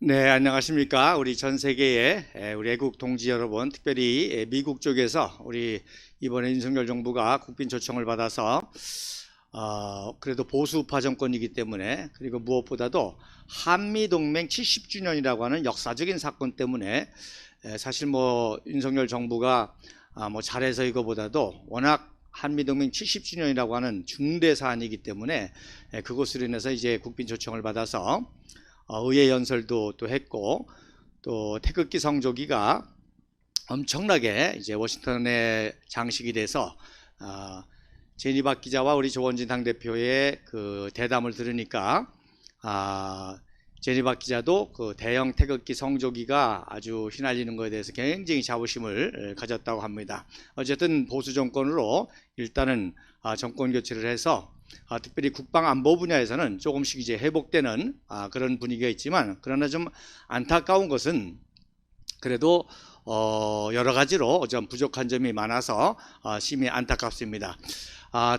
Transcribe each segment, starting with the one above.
네, 안녕하십니까. 우리 전 세계의 우리 애국 동지 여러분, 특별히 미국 쪽에서 우리 이번에 윤석열 정부가 국빈 초청을 받아서 그래도 보수우파 정권이기 때문에, 그리고 무엇보다도 한미동맹 70주년이라고 하는 역사적인 사건 때문에 사실 뭐 윤석열 정부가 뭐 잘해서 이거보다도 워낙 한미동맹 70주년이라고 하는 중대 사안이기 때문에 그것으로 인해서 이제 국빈 초청을 받아서 의회 연설도 또 했고, 또 태극기 성조기가 엄청나게 이제 워싱턴에 장식이 돼서 제니 박 기자와 우리 조원진 당대표의 그 대담을 들으니까 제니 박 기자도 그 대형 태극기 성조기가 아주 휘날리는 것에 대해서 굉장히 자부심을 가졌다고 합니다. 어쨌든 보수 정권으로 일단은 정권 교체를 해서 특별히 국방안보 분야에서는 조금씩 이제 회복되는 그런 분위기가 있지만, 그러나 좀 안타까운 것은 그래도 여러 가지로 좀 부족한 점이 많아서 심히 안타깝습니다.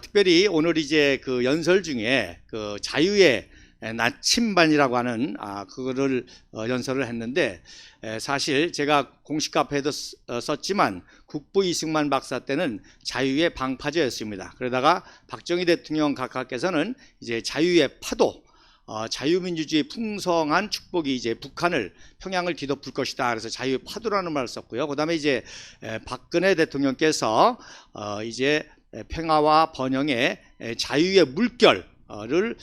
특별히 오늘 이제 그 연설 중에 그 자유의 나침반이라고 하는 그거를 연설을 했는데, 사실 제가 공식 카페에도 썼지만 국부 이승만 박사 때는 자유의 방파제였습니다. 그러다가 박정희 대통령 각하께서는 이제 자유의 파도, 자유민주주의 풍성한 축복이 이제 북한을, 평양을 뒤덮을 것이다. 그래서 자유의 파도라는 말을 썼고요. 그 다음에 이제 박근혜 대통령께서 이제 평화와 번영의 자유의 물결 를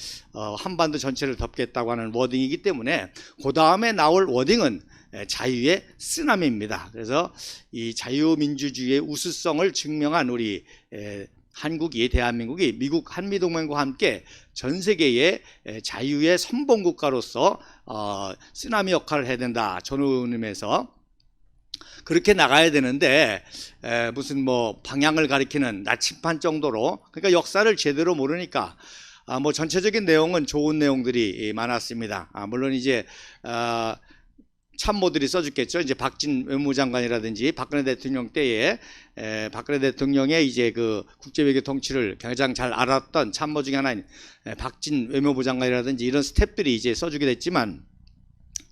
한반도 전체를 덮겠다고 하는 워딩이기 때문에, 그 다음에 나올 워딩은 자유의 쓰나미입니다. 그래서 이 자유민주주의의 우수성을 증명한 우리 한국이, 대한민국이 미국 한미동맹과 함께 전 세계의 자유의 선봉국가로서 쓰나미 역할을 해야 된다, 저는 의미에서 그렇게 나가야 되는데, 무슨 뭐 방향을 가리키는 나침반 정도로, 그러니까 역사를 제대로 모르니까 뭐 전체적인 내용은 좋은 내용들이 많았습니다. 물론 이제 참모들이 써줬겠죠. 이제 박진 외무장관이라든지 박근혜 대통령 때에 박근혜 대통령의 이제 그 국제외교 통치를 가장 잘 알았던 참모 중에 하나인 박진 외무부 장관이라든지 이런 스태프들이 이제 써주게 됐지만,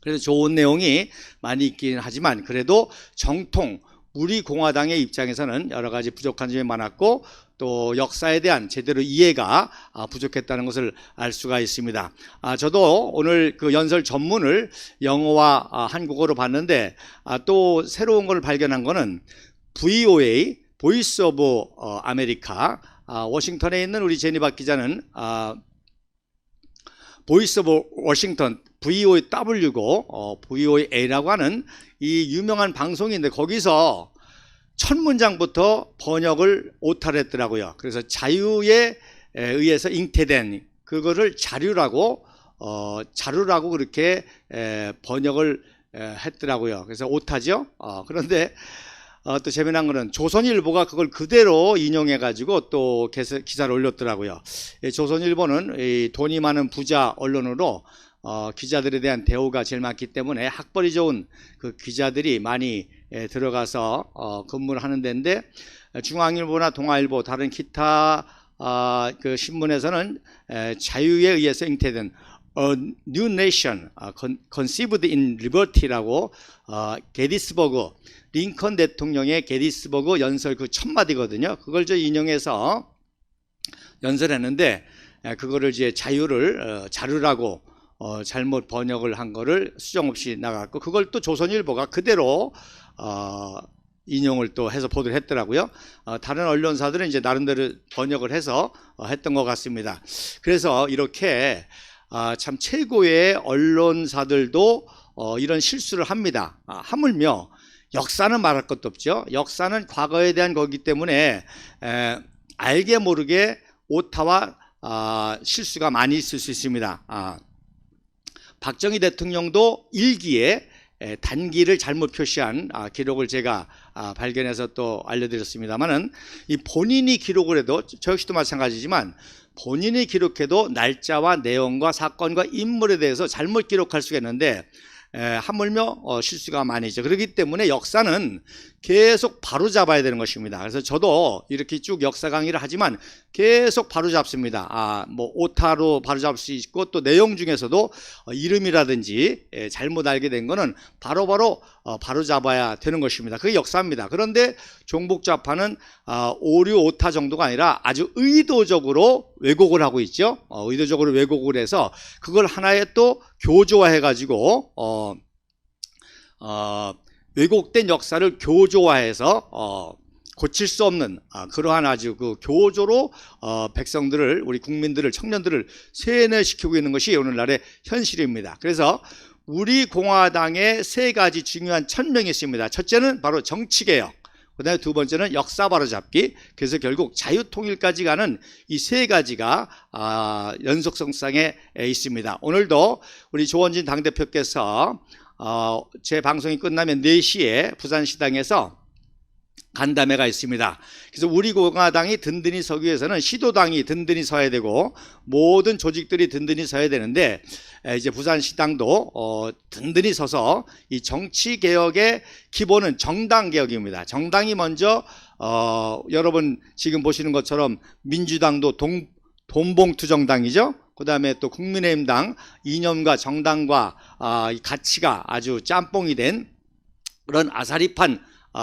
그래서 좋은 내용이 많이 있긴 하지만, 그래도 정통 우리 공화당의 입장에서는 여러 가지 부족한 점이 많았고, 또 역사에 대한 제대로 이해가 부족했다는 것을 알 수가 있습니다. 저도 오늘 그 연설 전문을 영어와 한국어로 봤는데, 또 새로운 걸 발견한 거는 VOA, 보이스 오브 아메리카, 워싱턴에 있는 우리 제니 박 기자는 보이스 오브 워싱턴, VOW고 VOA라고 하는 이 유명한 방송인데, 거기서 첫 문장부터 번역을 오탈했더라고요. 그래서 자유에 의해서 잉태된 그거를 자류라고 그렇게 번역을 했더라고요. 그래서 오타죠. 그런데 또 재미난 거는 조선일보가 그걸 그대로 인용해 가지고 또 기사를 올렸더라고요. 조선일보는 이 돈이 많은 부자 언론으로 기자들에 대한 대우가 제일 많기 때문에 학벌이 좋은 그 기자들이 많이 들어가서 근무를 하는 데인데, 중앙일보나 동아일보, 다른 기타 그 신문에서는 자유에 의해서 잉태된 A New Nation Conceived in Liberty라고 게티스버그, 링컨 대통령의 게티스버그 연설 그 첫 마디거든요. 그걸 저 인용해서 연설했는데, 그거를 이제 자유를 자르라고 잘못 번역을 한 거를 수정 없이 나갔고, 그걸 또 조선일보가 그대로 인용을 또 해서 보도를 했더라고요. 다른 언론사들은 이제 나름대로 번역을 해서 했던 것 같습니다. 그래서 이렇게 참 최고의 언론사들도 이런 실수를 합니다. 하물며 역사는 말할 것도 없죠. 역사는 과거에 대한 거기 때문에 알게 모르게 오타와 실수가 많이 있을 수 있습니다. 박정희 대통령도 일기에 단기를 잘못 표시한 기록을 제가 발견해서 또 알려드렸습니다만은, 이 본인이 기록을 해도, 저 역시도 마찬가지지만 본인이 기록해도 날짜와 내용과 사건과 인물에 대해서 잘못 기록할 수가 있는데, 하물며 실수가 많이 있죠. 그렇기 때문에 역사는 계속 바로잡아야 되는 것입니다. 그래서 저도 이렇게 쭉 역사 강의를 하지만 계속 바로잡습니다. 뭐 오타로 바로잡을 수 있고 또 내용 중에서도 이름이라든지 잘못 알게 된 거는 바로바로 바로잡아야 되는 것입니다. 그게 역사입니다. 그런데 종북좌파는 오류 오타 정도가 아니라 아주 의도적으로 왜곡을 하고 있죠. 의도적으로 왜곡을 해서 그걸 하나의 또 교조화해 가지고 왜곡된 역사를 교조화해서 고칠 수 없는 그러한 아주 그 교조로 백성들을, 우리 국민들을, 청년들을 세뇌시키고 있는 것이 오늘날의 현실입니다. 그래서 우리 공화당에 세 가지 중요한 천명이 있습니다. 첫째는 바로 정치개혁, 그 다음에 두 번째는 역사 바로잡기. 그래서 결국 자유통일까지 가는 이 세 가지가 연속성상에 있습니다. 오늘도 우리 조원진 당대표께서 제 방송이 끝나면 4시에 부산시당에서 간담회가 있습니다. 그래서 우리 공화당이 든든히 서기 위해서는 시도당이 든든히 서야 되고 모든 조직들이 든든히 서야 되는데, 이제 부산시당도 든든히 서서 이 정치개혁의 기본은 정당개혁입니다. 정당이 먼저 여러분 지금 보시는 것처럼 민주당도 돈봉투 정당이죠. 그 다음에 또 국민의힘당 이념과 정당과 가치가 아주 짬뽕이 된 그런 아사리판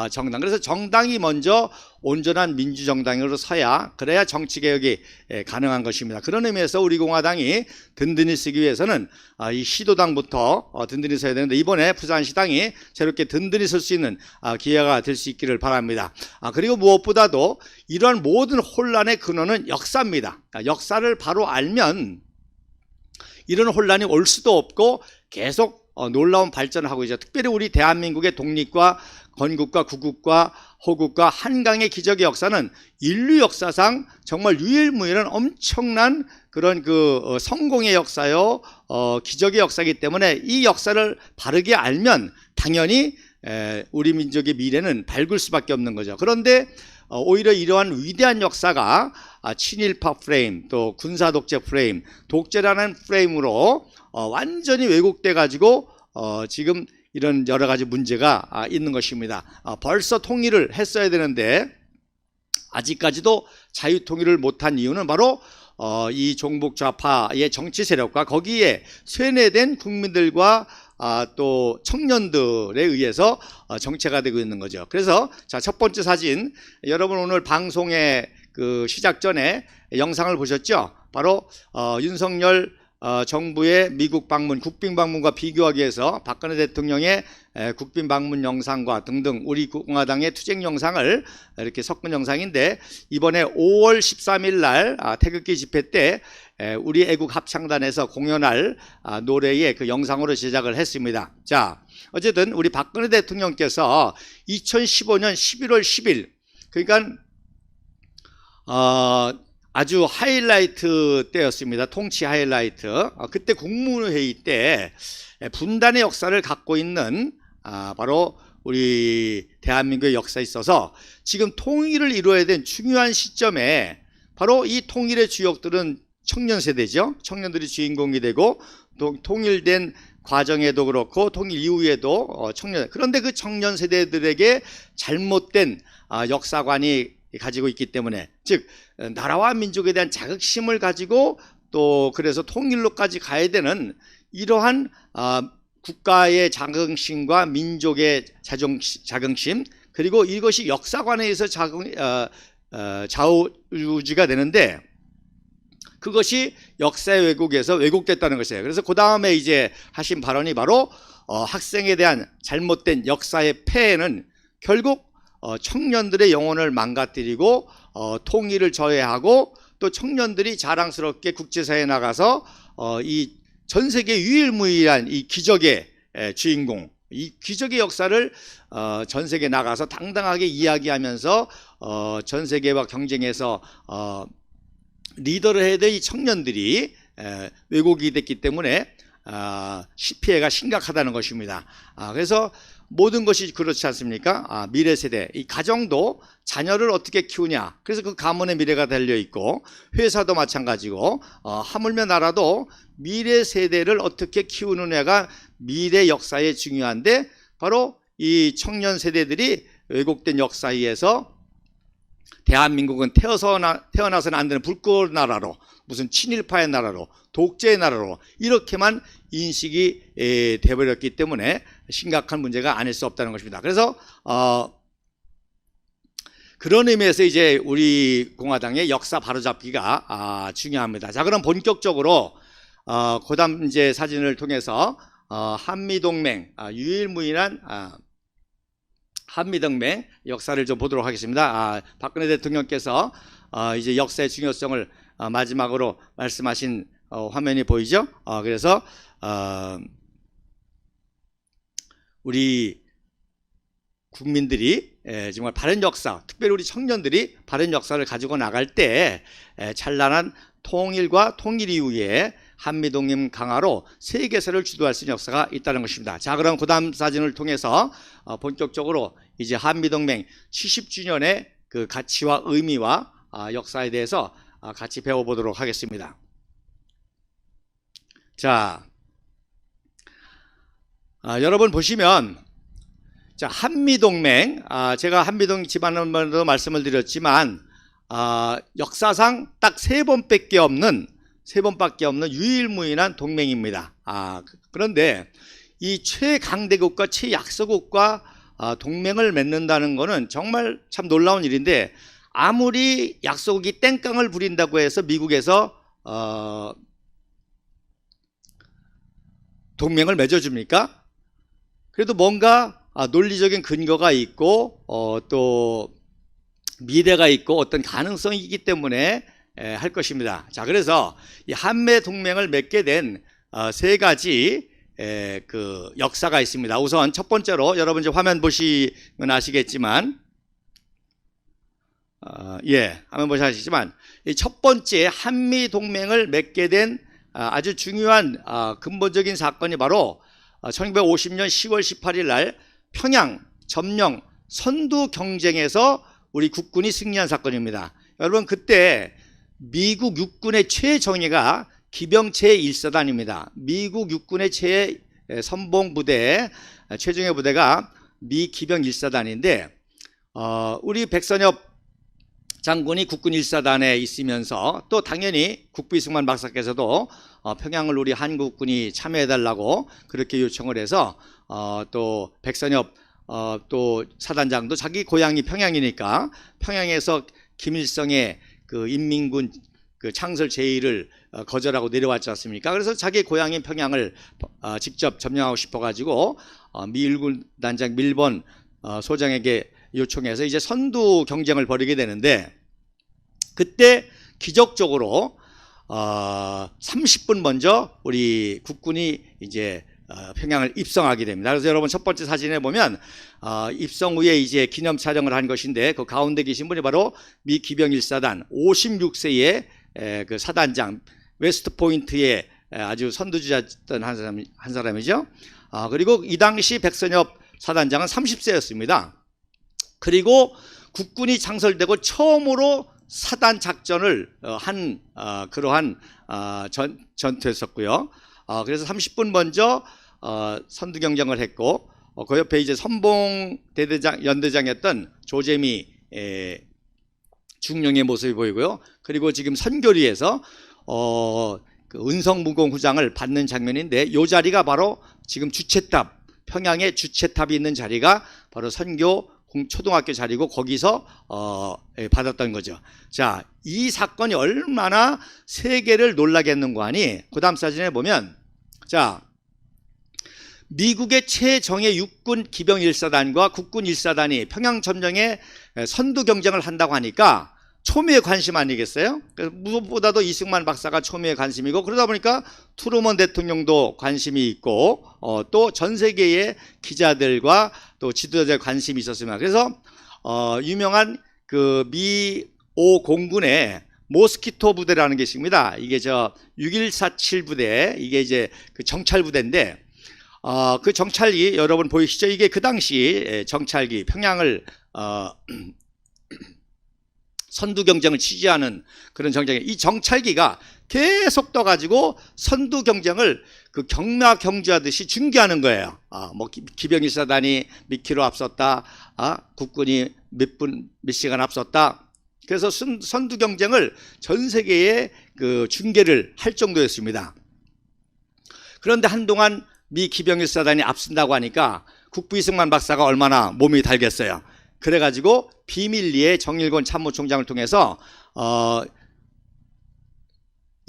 정당. 그래서 정당이 먼저 온전한 민주정당으로 서야, 그래야 정치개혁이 가능한 것입니다. 그런 의미에서 우리 공화당이 든든히 쓰기 위해서는 이 시도당부터 든든히 서야 되는데, 이번에 부산시당이 새롭게 든든히 설 수 있는 기회가 될 수 있기를 바랍니다. 그리고 무엇보다도 이러한 모든 혼란의 근원은 역사입니다. 역사를 바로 알면 이런 혼란이 올 수도 없고 계속 놀라운 발전을 하고 있죠. 특별히 우리 대한민국의 독립과 건국과 구국과 호국과 한강의 기적의 역사는 인류 역사상 정말 유일무이한 엄청난 그런 성공의 역사요, 기적의 역사이기 때문에 이 역사를 바르게 알면 당연히 우리 민족의 미래는 밝을 수밖에 없는 거죠. 그런데 오히려 이러한 위대한 역사가 친일파 프레임, 또 군사독재 프레임, 독재라는 프레임으로 완전히 왜곡돼 가지고 지금 이런 여러 가지 문제가 있는 것입니다. 벌써 통일을 했어야 되는데 아직까지도 자유통일을 못한 이유는 바로 이 종북좌파의 정치 세력과 거기에 세뇌된 국민들과 또 청년들에 의해서 정체가 되고 있는 거죠. 그래서 첫 번째 사진, 여러분 오늘 방송의 시작 전에 영상을 보셨죠? 바로 윤석열 정부의 미국 방문, 국빈 방문과 비교하기 위해서 박근혜 대통령의 국빈 방문 영상과 등등 우리 공화당의 투쟁 영상을 이렇게 섞은 영상인데, 이번에 5월 13일 날 태극기 집회 때 우리 애국 합창단에서 공연할 노래의 그 영상으로 제작을 했습니다. 자, 어쨌든 우리 박근혜 대통령께서 2015년 11월 10일, 그러니까 아주 하이라이트 때였습니다. 통치 하이라이트. 그때 국무회의 때 분단의 역사를 갖고 있는 바로 우리 대한민국의 역사에 있어서 지금 통일을 이루어야 된 중요한 시점에 바로 이 통일의 주역들은 청년 세대죠. 청년들이 주인공이 되고, 또 통일된 과정에도 그렇고 통일 이후에도 청년, 그런데 그 청년 세대들에게 잘못된 역사관이 가지고 있기 때문에, 즉 나라와 민족에 대한 자긍심을 가지고 또 그래서 통일로까지 가야 되는 이러한 국가의 자긍심과 민족의 자긍심, 그리고 이것이 역사관에 의해서 좌우지가 되는데, 그것이 역사의 왜곡에서 왜곡됐다는 것이에요. 그래서 그 다음에 이제 하신 발언이 바로 학생에 대한 잘못된 역사의 폐해는 결국 청년들의 영혼을 망가뜨리고 통일을 저해하고, 또 청년들이 자랑스럽게 국제사회에 나가서 이 전 세계 유일무이한 이 기적의 주인공, 이 기적의 역사를 전 세계에 나가서 당당하게 이야기하면서 전 세계와 경쟁해서 리더를 해야 될 이 청년들이 왜곡이 됐기 때문에 피해가 심각하다는 것입니다. 그래서 모든 것이 그렇지 않습니까? 미래 세대, 이 가정도 자녀를 어떻게 키우냐. 그래서 그 가문의 미래가 달려 있고, 회사도 마찬가지고, 하물며 나라도 미래 세대를 어떻게 키우느냐가 미래 역사에 중요한데, 바로 이 청년 세대들이 왜곡된 역사에서 대한민국은 태어나서는 안 되는 불꽃 나라로, 무슨 친일파의 나라로, 독재의 나라로 이렇게만 인식이 되어버렸기 때문에 심각한 문제가 아닐 수 없다는 것입니다. 그래서 그런 의미에서 이제 우리 공화당의 역사 바로잡기가 중요합니다. 자, 그럼 본격적으로 그다음 이제 사진을 통해서 한미동맹, 유일무이한 한미동맹 역사를 좀 보도록 하겠습니다. 박근혜 대통령께서 이제 역사의 중요성을 마지막으로 말씀하신 화면이 보이죠? 그래서 우리 국민들이 정말 바른 역사, 특별히 우리 청년들이 바른 역사를 가지고 나갈 때 찬란한 통일과 통일 이후에 한미동맹 강화로 세계사를 주도할 수 있는 역사가 있다는 것입니다. 자, 그럼 그 다음 사진을 통해서 본격적으로 이제 한미동맹 70주년의 그 가치와 의미와 역사에 대해서 같이 배워보도록 하겠습니다. 자, 여러분 보시면, 자, 한미동맹, 제가 한미동맹 지난번에도 말씀을 드렸지만, 역사상 딱 세 번밖에 없는 유일무이한 동맹입니다. 그런데 이 최강대국과 최약소국과 동맹을 맺는다는 것은 정말 참 놀라운 일인데, 아무리 약소국이 땡깡을 부린다고 해서 미국에서 동맹을 맺어줍니까? 그래도 뭔가 논리적인 근거가 있고 또 미래가 있고 어떤 가능성이 있기 때문에 할 것입니다. 자, 그래서 이 한미 동맹을 맺게 된 세 가지 그 역사가 있습니다. 우선 첫 번째로 여러분 이제 화면 보시면 아시겠지만, 화면 보시면 아시겠지만, 이 첫 번째 한미 동맹을 맺게 된 아주 중요한 근본적인 사건이 바로 1950년 10월 18일 날 평양 점령 선두 경쟁에서 우리 국군이 승리한 사건입니다. 여러분, 그때 미국 육군의 최정예가 기병체 1사단입니다. 미국 육군의 최선봉부대 최정예 부대가 미 기병 1사단인데 우리 백선엽 장군이 국군 1사단에 있으면서, 또 당연히 국부 이승만 박사께서도 평양을 우리 한국군이 참여해달라고 그렇게 요청을 해서 또 백선엽 또 사단장도 자기 고향이 평양이니까 평양에서 김일성의 그 인민군 그 창설 제의를 거절하고 내려왔지 않습니까? 그래서 자기 고향인 평양을 직접 점령하고 싶어가지고 미일군 단장 밀본 소장에게 요청해서 이제 선두 경쟁을 벌이게 되는데, 그때 기적적으로 30분 먼저 우리 국군이 이제 평양을 입성하게 됩니다. 그래서 여러분 첫 번째 사진에 보면 입성 후에 이제 기념 촬영을 한 것인데, 그 가운데 계신 분이 바로 미 기병 1사단 56세의 그 사단장, 웨스트 포인트의 아주 선두주자였던 한 사람이죠. 그리고 이 당시 백선엽 사단장은 30세였습니다. 그리고 국군이 창설되고 처음으로 사단 작전을 한 그러한 전투였었고요. 그래서 30분 먼저 선두 경쟁을 했고, 그 옆에 이제 선봉 연대장이었던 조재미 중령의 모습이 보이고요. 그리고 지금 선교리에서 그 은성무공 후장을 받는 장면인데, 이 자리가 바로 지금 주체탑, 평양에 주체탑이 있는 자리가 바로 선교 초등학교 자리고, 거기서 받았던 거죠. 자, 이 사건이 얼마나 세계를 놀라게 했는가 하니, 그 다음 사진에 보면, 자, 미국의 최정예 육군 기병 1사단과 국군 1사단이 평양 점령에 선두 경쟁을 한다고 하니까 초미의 관심 아니겠어요? 무엇보다도 이승만 박사가 초미의 관심이고, 그러다 보니까 트루먼 대통령도 관심이 있고 또 전 세계의 기자들과 또 지도자들 관심이 있었습니다. 그래서 유명한 그 미 5공군의 모스키토 부대라는 게 있습니다. 이게 저 6147 부대, 이게 이제 그 정찰 부대인데, 그 정찰기 여러분 보이시죠? 이게 그 당시 정찰기 평양을 선두 경쟁을 지지하는 그런 정쟁이, 이 정찰기가 계속 떠가지고 선두 경쟁을 그 경마 경주하듯이 중계하는 거예요. 뭐 기병 1사단이 몇 킬로 앞섰다, 국군이 몇 시간 앞섰다. 그래서 선두 경쟁을 전 세계에 그 중계를 할 정도였습니다. 그런데 한동안 미 기병 1사단이 앞선다고 하니까 국부 이승만 박사가 얼마나 몸이 달겠어요. 그래가지고 비밀리에 정일권 참모총장을 통해서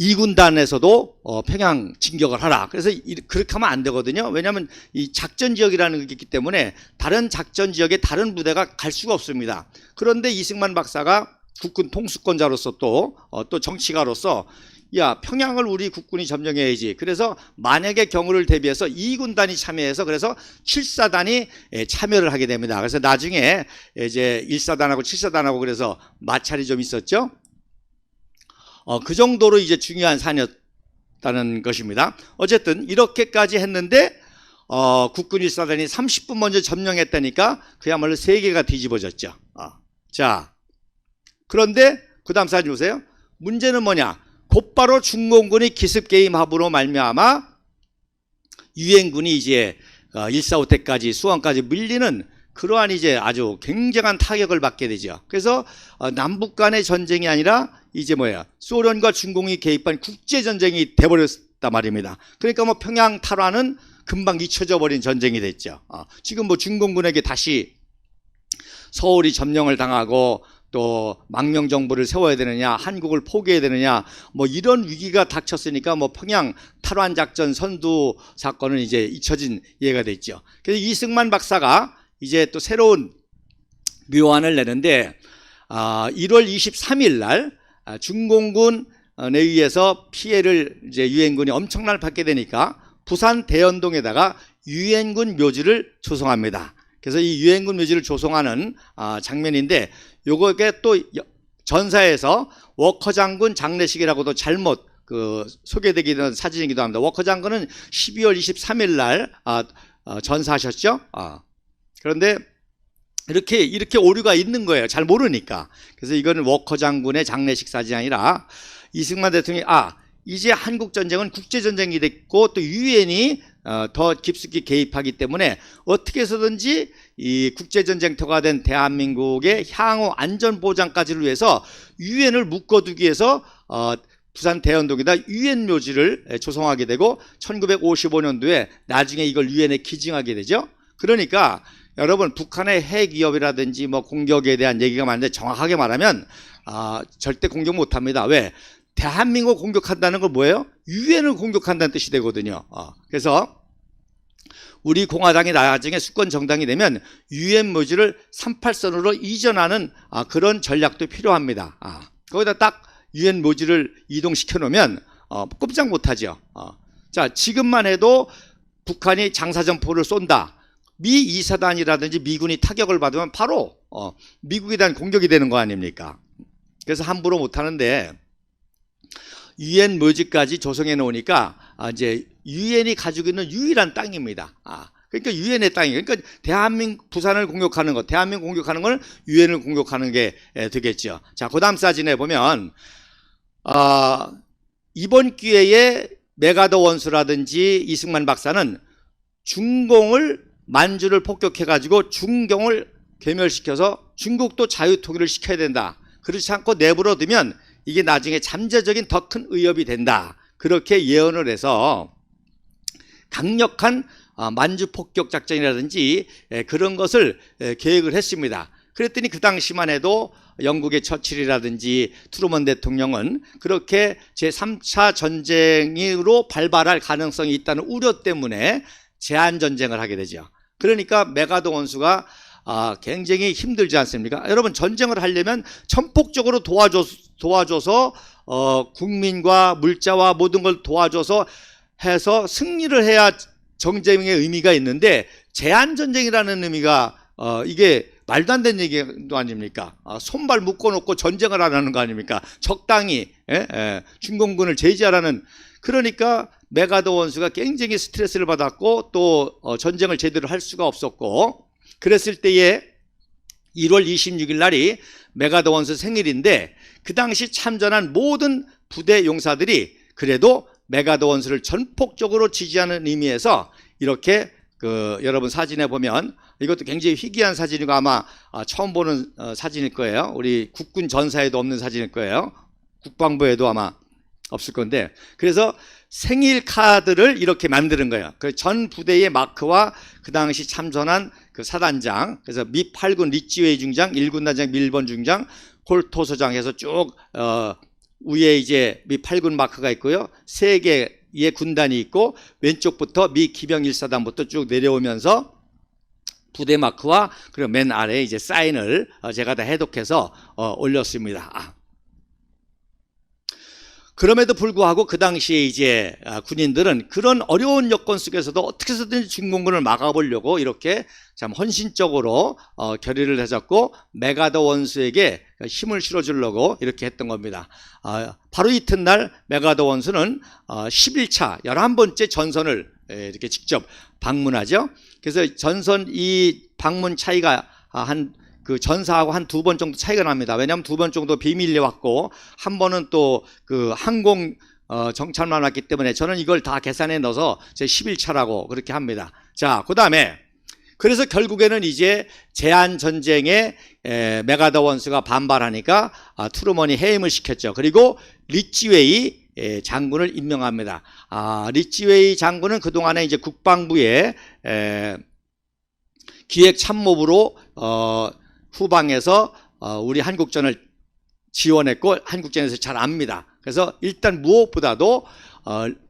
2군단에서도 평양 진격을 하라. 그래서 그렇게 하면 안 되거든요. 왜냐하면 이 작전 지역이라는 게 있기 때문에 다른 작전 지역에 다른 부대가 갈 수가 없습니다. 그런데 이승만 박사가 국군 통수권자로서 또 정치가로서, 야, 평양을 우리 국군이 점령해야지. 그래서 만약의 경우를 대비해서 2군단이 참여해서 그래서 7사단이 참여를 하게 됩니다. 그래서 나중에 이제 1사단하고 7사단하고 그래서 마찰이 좀 있었죠. 그 정도로 이제 중요한 산이었다는 것입니다. 어쨌든 이렇게까지 했는데 국군 1사단이 30분 먼저 점령했다니까 그야말로 세계가 뒤집어졌죠. 자, 그런데 그 다음 사진 보세요. 문제는 뭐냐? 곧바로 중공군이 기습개임합으로 말미암아 유엔군이 이제 145태까지 수원까지 밀리는 그러한 이제 아주 굉장한 타격을 받게 되죠. 그래서 남북 간의 전쟁이 아니라 이제 뭐야, 소련과 중공이 개입한 국제전쟁이 돼버렸단 말입니다. 그러니까 뭐 평양 탈환은 금방 잊혀져 버린 전쟁이 됐죠. 지금 뭐 중공군에게 다시 서울이 점령을 당하고 또 망명 정부를 세워야 되느냐, 한국을 포기해야 되느냐, 뭐 이런 위기가 닥쳤으니까 뭐 평양 탈환 작전 선두 사건은 이제 잊혀진 예가 됐죠. 그래서 이승만 박사가 이제 또 새로운 묘안을 내는데 1월 23일 날 중공군에 의해서 피해를 이제 유엔군이 엄청나게 받게 되니까 부산 대연동에다가 유엔군 묘지를 조성합니다. 그래서 이 유엔군 묘지를 조성하는 장면인데, 요거게 또 전사에서 워커 장군 장례식이라고도 잘못 소개되기도 한 사진이기도 합니다. 워커 장군은 12월 23일 날 전사하셨죠. 그런데 이렇게 오류가 있는 거예요. 잘 모르니까. 그래서 이거는 워커 장군의 장례식 사진이 아니라 이승만 대통령이 이제 한국 전쟁은 국제 전쟁이 됐고 또 유엔이 더 깊숙이 개입하기 때문에 어떻게 해서든지 이 국제 전쟁터가 된 대한민국의 향후 안전 보장까지를 위해서 유엔을 묶어두기 위해서 부산 대연동에다 유엔 묘지를 조성하게 되고 1955년도에 나중에 이걸 유엔에 기증하게 되죠. 그러니까 여러분, 북한의 핵 위협이라든지 뭐 공격에 대한 얘기가 많은데 정확하게 말하면 절대 공격 못합니다. 왜? 대한민국 공격한다는 건 뭐예요? 유엔을 공격한다는 뜻이 되거든요. 그래서 우리 공화당이 나중에 수권 정당이 되면 유엔 묘지를 38선으로 이전하는 그런 전략도 필요합니다. 거기다 딱 유엔 묘지를 이동시켜 놓으면 꼼짝 못하죠. 자, 지금만 해도 북한이 장사정포를 쏜다. 미 2사단이라든지 미군이 타격을 받으면 바로 미국에 대한 공격이 되는 거 아닙니까? 그래서 함부로 못하는데 유엔 묘지까지 조성해 놓으니까 이제 유엔이 가지고 있는 유일한 땅입니다. 그러니까 유엔의 땅이에요. 그러니까 대한민국 부산을 공격하는 것, 대한민국 공격하는 걸 유엔을 공격하는 게 되겠죠. 자, 그다음 사진에 보면 이번 기회에 메가더 원수라든지 이승만 박사는 중공을 만주를 폭격해 가지고 중경을 괴멸시켜서 중국도 자유통일을 시켜야 된다. 그렇지 않고 내버려 두면 이게 나중에 잠재적인 더 큰 위협이 된다. 그렇게 예언을 해서 강력한 만주 폭격 작전이라든지 그런 것을 계획을 했습니다. 그랬더니 그 당시만 해도 영국의 처칠이라든지 트루먼 대통령은 그렇게 제3차 전쟁으로 발발할 가능성이 있다는 우려 때문에 제한전쟁을 하게 되죠. 그러니까 메가더 원수가 굉장히 힘들지 않습니까? 여러분, 전쟁을 하려면 전폭적으로 도와줘서 국민과 물자와 모든 걸 도와줘서 해서 승리를 해야 정쟁의 의미가 있는데 제한전쟁이라는 의미가 이게 말도 안 되는 얘기도 아닙니까? 손발 묶어놓고 전쟁을 하라는 거 아닙니까? 적당히 중공군을 제지하라는. 그러니까 메가더 원수가 굉장히 스트레스를 받았고 또 전쟁을 제대로 할 수가 없었고, 그랬을 때에 1월 26일 날이 메가더 원수 생일인데 그 당시 참전한 모든 부대 용사들이 그래도 메가더 원수를 전폭적으로 지지하는 의미에서 이렇게 여러분 사진에 보면 이것도 굉장히 희귀한 사진이고 아마 처음 보는 사진일 거예요. 우리 국군 전사에도 없는 사진일 거예요. 국방부에도 아마 없을 건데, 그래서 생일 카드를 이렇게 만드는 거예요. 그 전 부대의 마크와 그 당시 참전한 그 사단장, 그래서 미 8군 리치웨이 중장, 1군 단장 밀번 중장, 홀토소장 해서 쭉 위에 이제 미 8군 마크가 있고요. 3개의 군단이 있고 왼쪽부터 미 기병 1사단부터 쭉 내려오면서 부대 마크와 그리고 맨 아래에 이제 사인을 제가 다 해독해서 올렸습니다. 그럼에도 불구하고 그 당시에 이제 군인들은 그런 어려운 여건 속에서도 어떻게 해서든지 중공군을 막아보려고 이렇게 참 헌신적으로 결의를 해줬고 메가더 원수에게 힘을 실어주려고 이렇게 했던 겁니다. 바로 이튿날 메가더 원수는 11차 11번째 전선을 이렇게 직접 방문하죠. 그래서 전선 이 방문 차이가 그 전사하고 한 2번 정도 차이가 납니다. 왜냐하면 2번 정도 비밀리에 왔고 한 번은 또 그 항공 정찰만 왔기 때문에 저는 이걸 다 계산해 넣어서 제 11차라고 그렇게 합니다. 자, 그 다음에 그래서 결국에는 이제 제한 전쟁에 메가더 원수가 반발하니까 트루먼이 해임을 시켰죠. 그리고 리치웨이 장군을 임명합니다. 리치웨이 장군은 그동안에 이제 국방부의 기획참모부로 후방에서 우리 한국전을 지원했고 한국전에서 잘 압니다. 그래서 일단 무엇보다도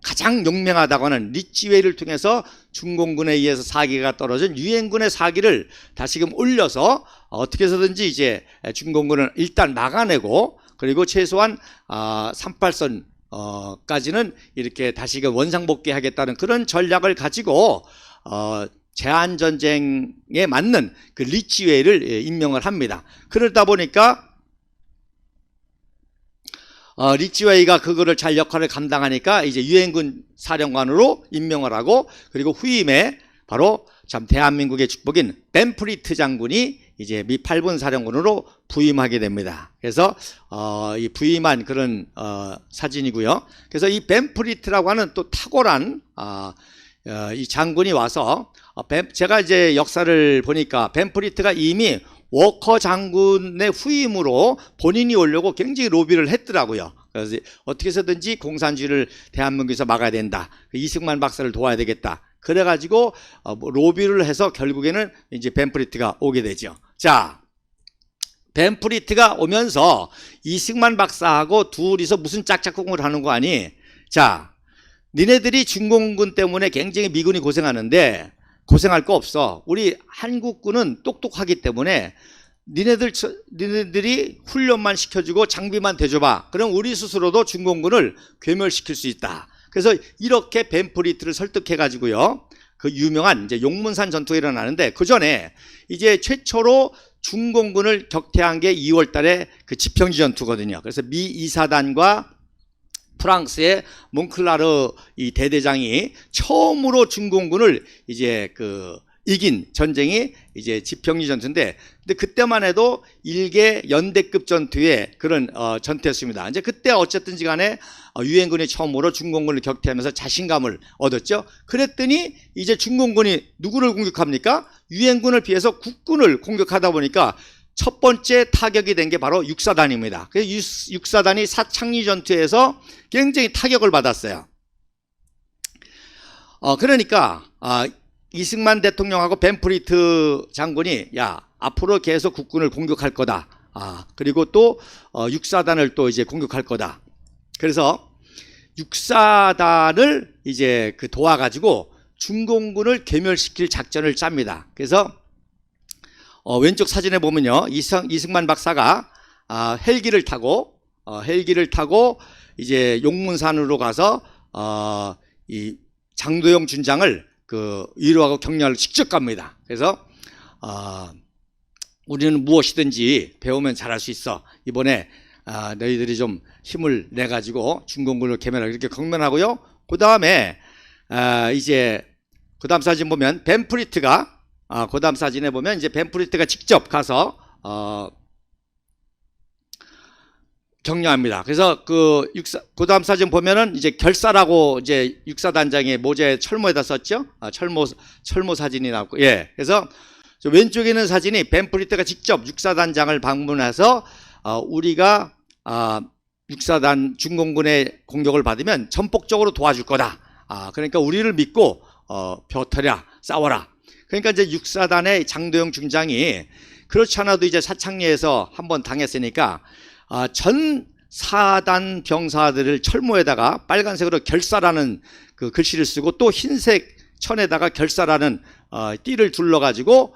가장 용맹하다고 하는 리치웨이를 통해서 중공군에 의해서 사기가 떨어진 유엔군의 사기를 다시금 올려서 어떻게 해서든지 이제 중공군을 일단 막아내고 그리고 최소한 38선 까지는 이렇게 다시금 원상복귀하겠다는 그런 전략을 가지고 제한전쟁에 맞는 그 리치웨이를 임명을 합니다. 그러다 보니까 리치웨이가 그거를 잘 역할을 감당하니까 이제 유엔군 사령관으로 임명을 하고 그리고 후임에 바로 참 대한민국의 축복인 벤프리트 장군이 이제 미 8군 사령관으로 부임하게 됩니다. 그래서 이 부임한 그런 사진이고요. 그래서 이 벤프리트라고 하는 또 탁월한 이 장군이 와서 제가 이제 역사를 보니까 벤프리트가 이미 워커 장군의 후임으로 본인이 오려고 굉장히 로비를 했더라고요. 그래서 어떻게 해서든지 공산주의를 대한민국에서 막아야 된다. 이승만 박사를 도와야 되겠다. 그래가지고 로비를 해서 결국에는 이제 벤프리트가 오게 되죠. 자, 벤프리트가 오면서 이승만 박사하고 둘이서 무슨 짝짝꿍을 하는 거 아니? 자, 니네들이 중공군 때문에 굉장히 미군이 고생하는데 고생할 거 없어. 우리 한국군은 똑똑하기 때문에 니네들이 훈련만 시켜주고 장비만 대줘봐. 그럼 우리 스스로도 중공군을 괴멸시킬 수 있다. 그래서 이렇게 벤프리트를 설득해가지고요. 그 유명한 이제 용문산 전투가 일어나는데 그 전에 이제 최초로 중공군을 격퇴한 게 2월 달에 그 지평지 전투거든요. 그래서 미 2사단과 프랑스의 몽클라르 이 대대장이 처음으로 중공군을 이제 이긴 전쟁이 이제 지평리 전투인데, 근데 그때만 해도 일개 연대급 전투의 그런 전투였습니다. 이제 그때 어쨌든지 간에 유엔군이 처음으로 중공군을 격퇴하면서 자신감을 얻었죠. 그랬더니 이제 중공군이 누구를 공격합니까? 유엔군을 피해서 국군을 공격하다 보니까 첫 번째 타격이 된 게 바로 6사단입니다. 그래서 6사단이 사창리 전투에서 굉장히 타격을 받았어요. 그러니까 이승만 대통령하고 벤프리트 장군이 야, 앞으로 계속 국군을 공격할 거다. 그리고 또 6사단을 또 이제 공격할 거다. 그래서 6사단을 이제 도와가지고 중공군을 괴멸시킬 작전을 짭니다. 그래서 왼쪽 사진에 보면요, 이승만 박사가 헬기를 타고 이제 용문산으로 가서 이 장도영 준장을 위로하고 격려를 직접 갑니다. 그래서 우리는 무엇이든지 배우면 잘할 수 있어. 이번에 너희들이 좀 힘을 내 가지고 중공군을 개면하고 이렇게 경면하고요. 그 다음에 이제 그 다음 사진 보면 벤프리트가 그 다음 사진에 보면 이제 벤프리트가 직접 가서 격려합니다. 그래서 그 다음 사진 보면은 이제 결사라고 이제 육사단장의 모자에 철모에다 썼죠. 철모 사진이 나왔고, 예. 그래서 왼쪽에 있는 사진이 벤프리트가 직접 육사단장을 방문해서 우리가 육사단 중공군의 공격을 받으면 전폭적으로 도와줄 거다. 그러니까 우리를 믿고 벼터랴 싸워라. 그러니까 이제 육사단의 장도영 중장이 그렇지 않아도 이제 사창리에서 한번 당했으니까 전 사단 병사들을 철모에다가 빨간색으로 결사라는 그 글씨를 쓰고 또 흰색 천에다가 결사라는 띠를 둘러가지고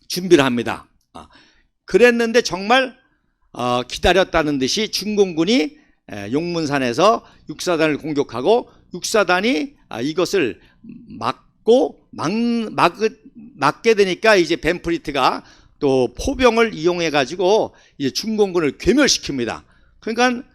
준비를 합니다. 그랬는데 정말 기다렸다는 듯이 중공군이 용문산에서 육사단을 공격하고 육사단이 이것을 막게 되니까 이제 벤프리트가 또 포병을 이용해 가지고 이제 중공군을 괴멸시킵니다. 그러니까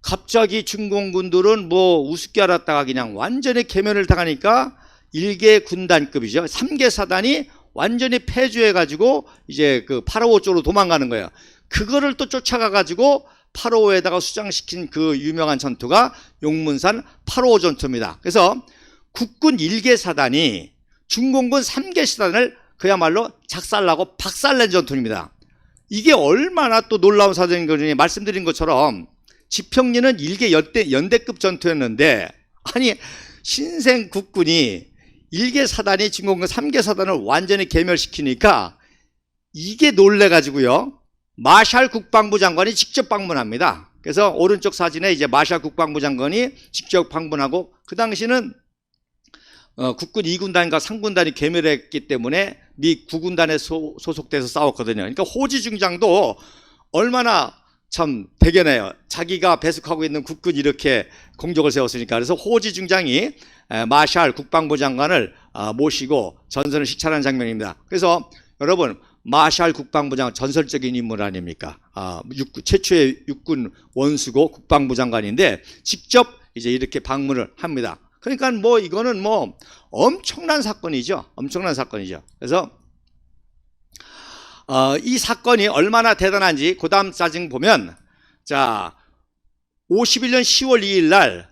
갑자기 중공군들은 뭐 우습게 알았다가 그냥 완전히 괴멸을 당하니까 1개 군단급이죠. 3개 사단이 완전히 패주해 가지고 이제 그 파라오 쪽으로 도망가는 거예요. 그거를 또 쫓아가 가지고 파라오에다가 수장시킨 그 유명한 전투가 용문산 파라오 전투입니다. 그래서 국군 1개 사단이 중공군 3개 사단을 그야말로 작살나고 박살낸 전투입니다. 이게 얼마나 또 놀라운 사정인 거니 말씀드린 것처럼 지평리는 1개 연대급 전투였는데 아니 신생 국군이 1개 사단이 중공군 3개 사단을 완전히 괴멸시키니까 이게 놀래가지고요. 마샬 국방부 장관이 직접 방문합니다. 그래서 오른쪽 사진에 이제 마샬 국방부 장관이 직접 방문하고 그 당시는 국군 2군단과 3군단이 괴멸했기 때문에 미 9군단에 소속돼서 싸웠거든요. 그러니까 호지 중장도 얼마나 참 대견해요. 자기가 배속하고 있는 국군이 이렇게 공격을 세웠으니까. 그래서 호지 중장이 마샬 국방부 장관을 모시고 전선을 식찰하는 장면입니다. 그래서 여러분 마샬 국방부 장관 전설적인 인물 아닙니까? 최초의 육군 원수고 국방부 장관인데 직접 이제 이렇게 방문을 합니다. 그러니까 뭐 이거는 뭐 엄청난 사건이죠. 엄청난 사건이죠. 그래서 이 사건이 얼마나 대단한지 그 다음 사진 보면 자 51년 10월 2일 날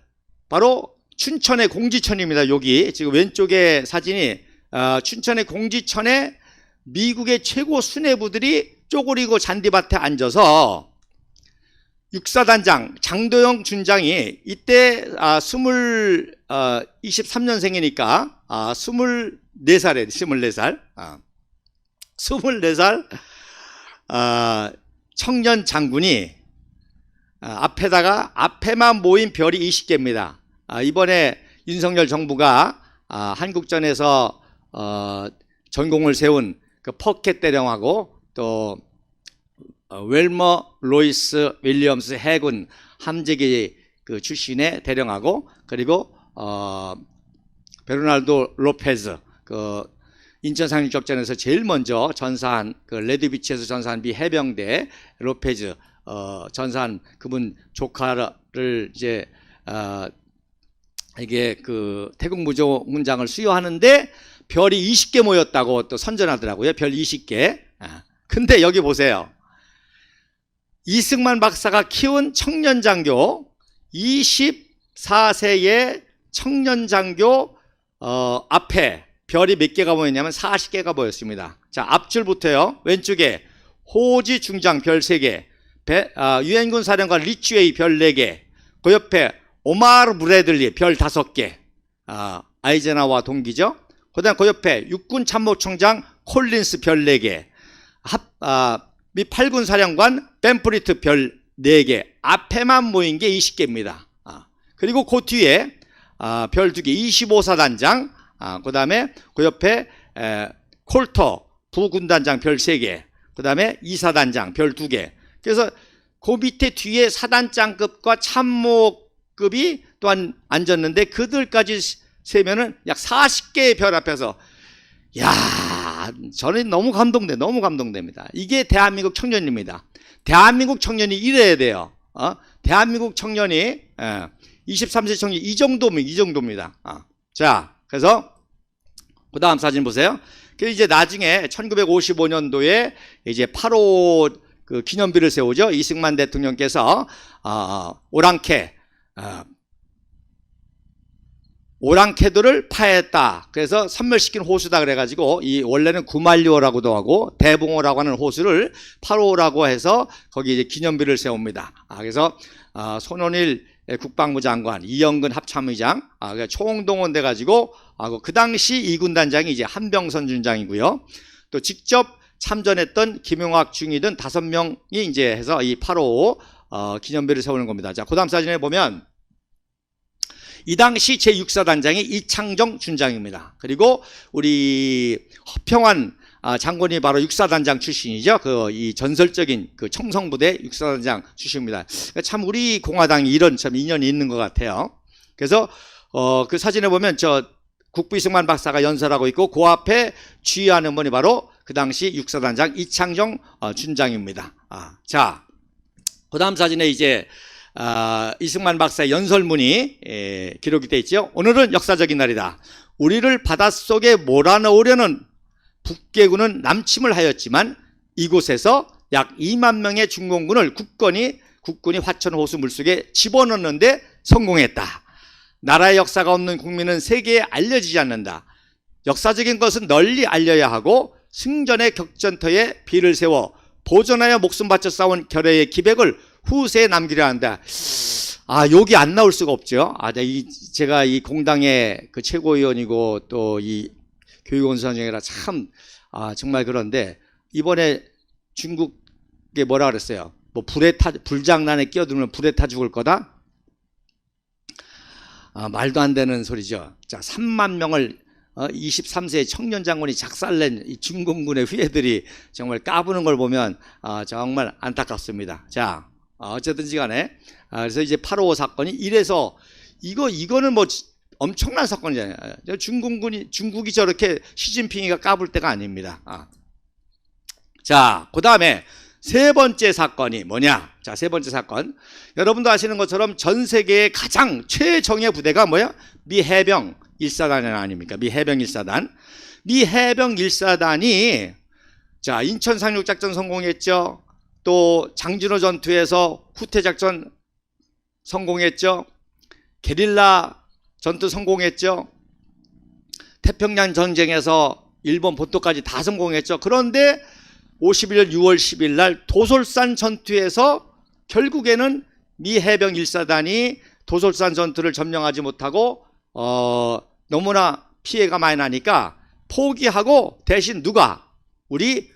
바로 춘천의 공지천입니다. 여기 지금 왼쪽에 사진이 춘천의 공지천에 미국의 최고 수뇌부들이 쪼그리고 잔디밭에 앉아서 육사단장 장도영 중장이 이때 23년생이니까 24살에 24살 청년 장군이 앞에만 모인 별이 20개입니다. 이번에 윤석열 정부가 한국전에서 전공을 세운 그 퍼켓 대령하고 또 웰머 로이스 윌리엄스 해군 함재기 그 출신의 대령하고 그리고 베르나르도 로페즈 그 인천 상륙작전에서 제일 먼저 전사한 그 레드비치에서 전사한 미 해병대 로페즈 전사한 그분 조카를 이제 이게 그 태국무조문장을 수여하는데 별이 20개 모였다고 또 선전하더라고요. 별 20개. 근데 여기 보세요. 이승만 박사가 키운 청년장교 24세의 청년장교 앞에 별이 몇 개가 보였냐면 40개가 보였습니다. 자, 앞줄부터요. 왼쪽에 호지 중장 별 3개, 유엔군 사령관 리치웨이 별 4개, 그 옆에 오마르 브래들리 별 5개, 아이젠하워 동기죠. 그 다음 그 옆에 육군 참모총장 콜린스 별 4개, 미 8군 사령관 벤프리트 별 4개, 앞에만 모인 게 20개입니다. 그리고 그 뒤에 별 2개, 25사단장, 그 다음에 그 옆에 콜터 부군단장 별 3개, 그 다음에 2사단장 별 2개. 그래서 그 밑에 뒤에 사단장급과 참모급이 또한 앉았는데 그들까지 세면은 약 40개의 별 앞에서 야 저는 너무 감동됩니다. 이게 대한민국 청년입니다. 대한민국 청년이 이래야 돼요. 대한민국 청년이 23세 청년 이 정도입니다. 자, 그래서 그 다음 사진 보세요. 그 이제 나중에 1955년도에 이제 8.5 그 기념비를 세우죠. 이승만 대통령께서 오랑캐들을 파했다. 그래서 선멸시킨 호수다 그래가지고 이 원래는 구만리호라고도 하고 대봉호라고 하는 호수를 8호라고 해서 거기 이제 기념비를 세웁니다. 그래서 손원일 국방부 장관, 이영근 합참의장, 그러니까 총동원 돼가지고 그 당시 이군단장이 이제 한병선 준장이고요. 또 직접 참전했던 김용학 중위 등 5명이 이제 해서 이 8.5 기념비를 세우는 겁니다. 자, 그 다음 사진에 보면 이 당시 제6사단장이 이창정 준장입니다. 그리고 우리 허평환 장군이 바로 육사단장 출신이죠. 이 전설적인 그 청성부대 육사단장 출신입니다. 참 우리 공화당이 이런 참 인연이 있는 것 같아요. 그래서 그 사진에 보면 저 국부 이승만 박사가 연설하고 있고 그 앞에 주의하는 분이 바로 그 당시 육사단장 이창정 준장입니다. 자, 그 다음 사진에 이제 이승만 박사의 연설문이 기록이 되어 있죠. 오늘은 역사적인 날이다. 우리를 바닷속에 몰아넣으려는 북계군은 남침을 하였지만 이곳에서 약 2만 명의 중공군을 국군이 화천호수 물속에 집어넣는데 성공했다. 나라의 역사가 없는 국민은 세계에 알려지지 않는다. 역사적인 것은 널리 알려야 하고 승전의 격전터에 비를 세워 보존하여 목숨 바쳐 싸운 결의의 기백을 후세에 남기려 한다. 여기 안 나올 수가 없죠. 제가 이 공당의 그 최고위원이고 또 이 교육원수장이라 참 정말 그런데 이번에 중국에 뭐라 그랬어요? 뭐 불장난에 끼어들면 불에 타 죽을 거다? 말도 안 되는 소리죠. 자, 3만 명을 23세의 청년 장군이 작살낸 이 중공군의 후예들이 정말 까부는 걸 보면 정말 안타깝습니다. 자, 어쨌든지 간에 그래서 이제 8.5 사건이 이래서 이거는 뭐 엄청난 사건이잖아요. 중국이 저렇게 시진핑이가 까불 때가 아닙니다. 자, 그 다음에 세 번째 사건이 뭐냐? 자, 세 번째 사건. 여러분도 아시는 것처럼 전 세계의 가장 최정예 부대가 뭐야? 미 해병 1사단 아닙니까? 미 해병 1사단. 미 해병 1사단이 자, 인천 상륙작전 성공했죠. 또 장진호 전투에서 후퇴작전 성공했죠. 게릴라 전투 성공했죠. 태평양 전쟁에서 일본 본토까지 다 성공했죠. 그런데 51년 6월 10일 날 도솔산 전투에서 결국에는 미 해병 1사단이 도솔산 전투를 점령하지 못하고 너무나 피해가 많이 나니까 포기하고 대신 누가? 우리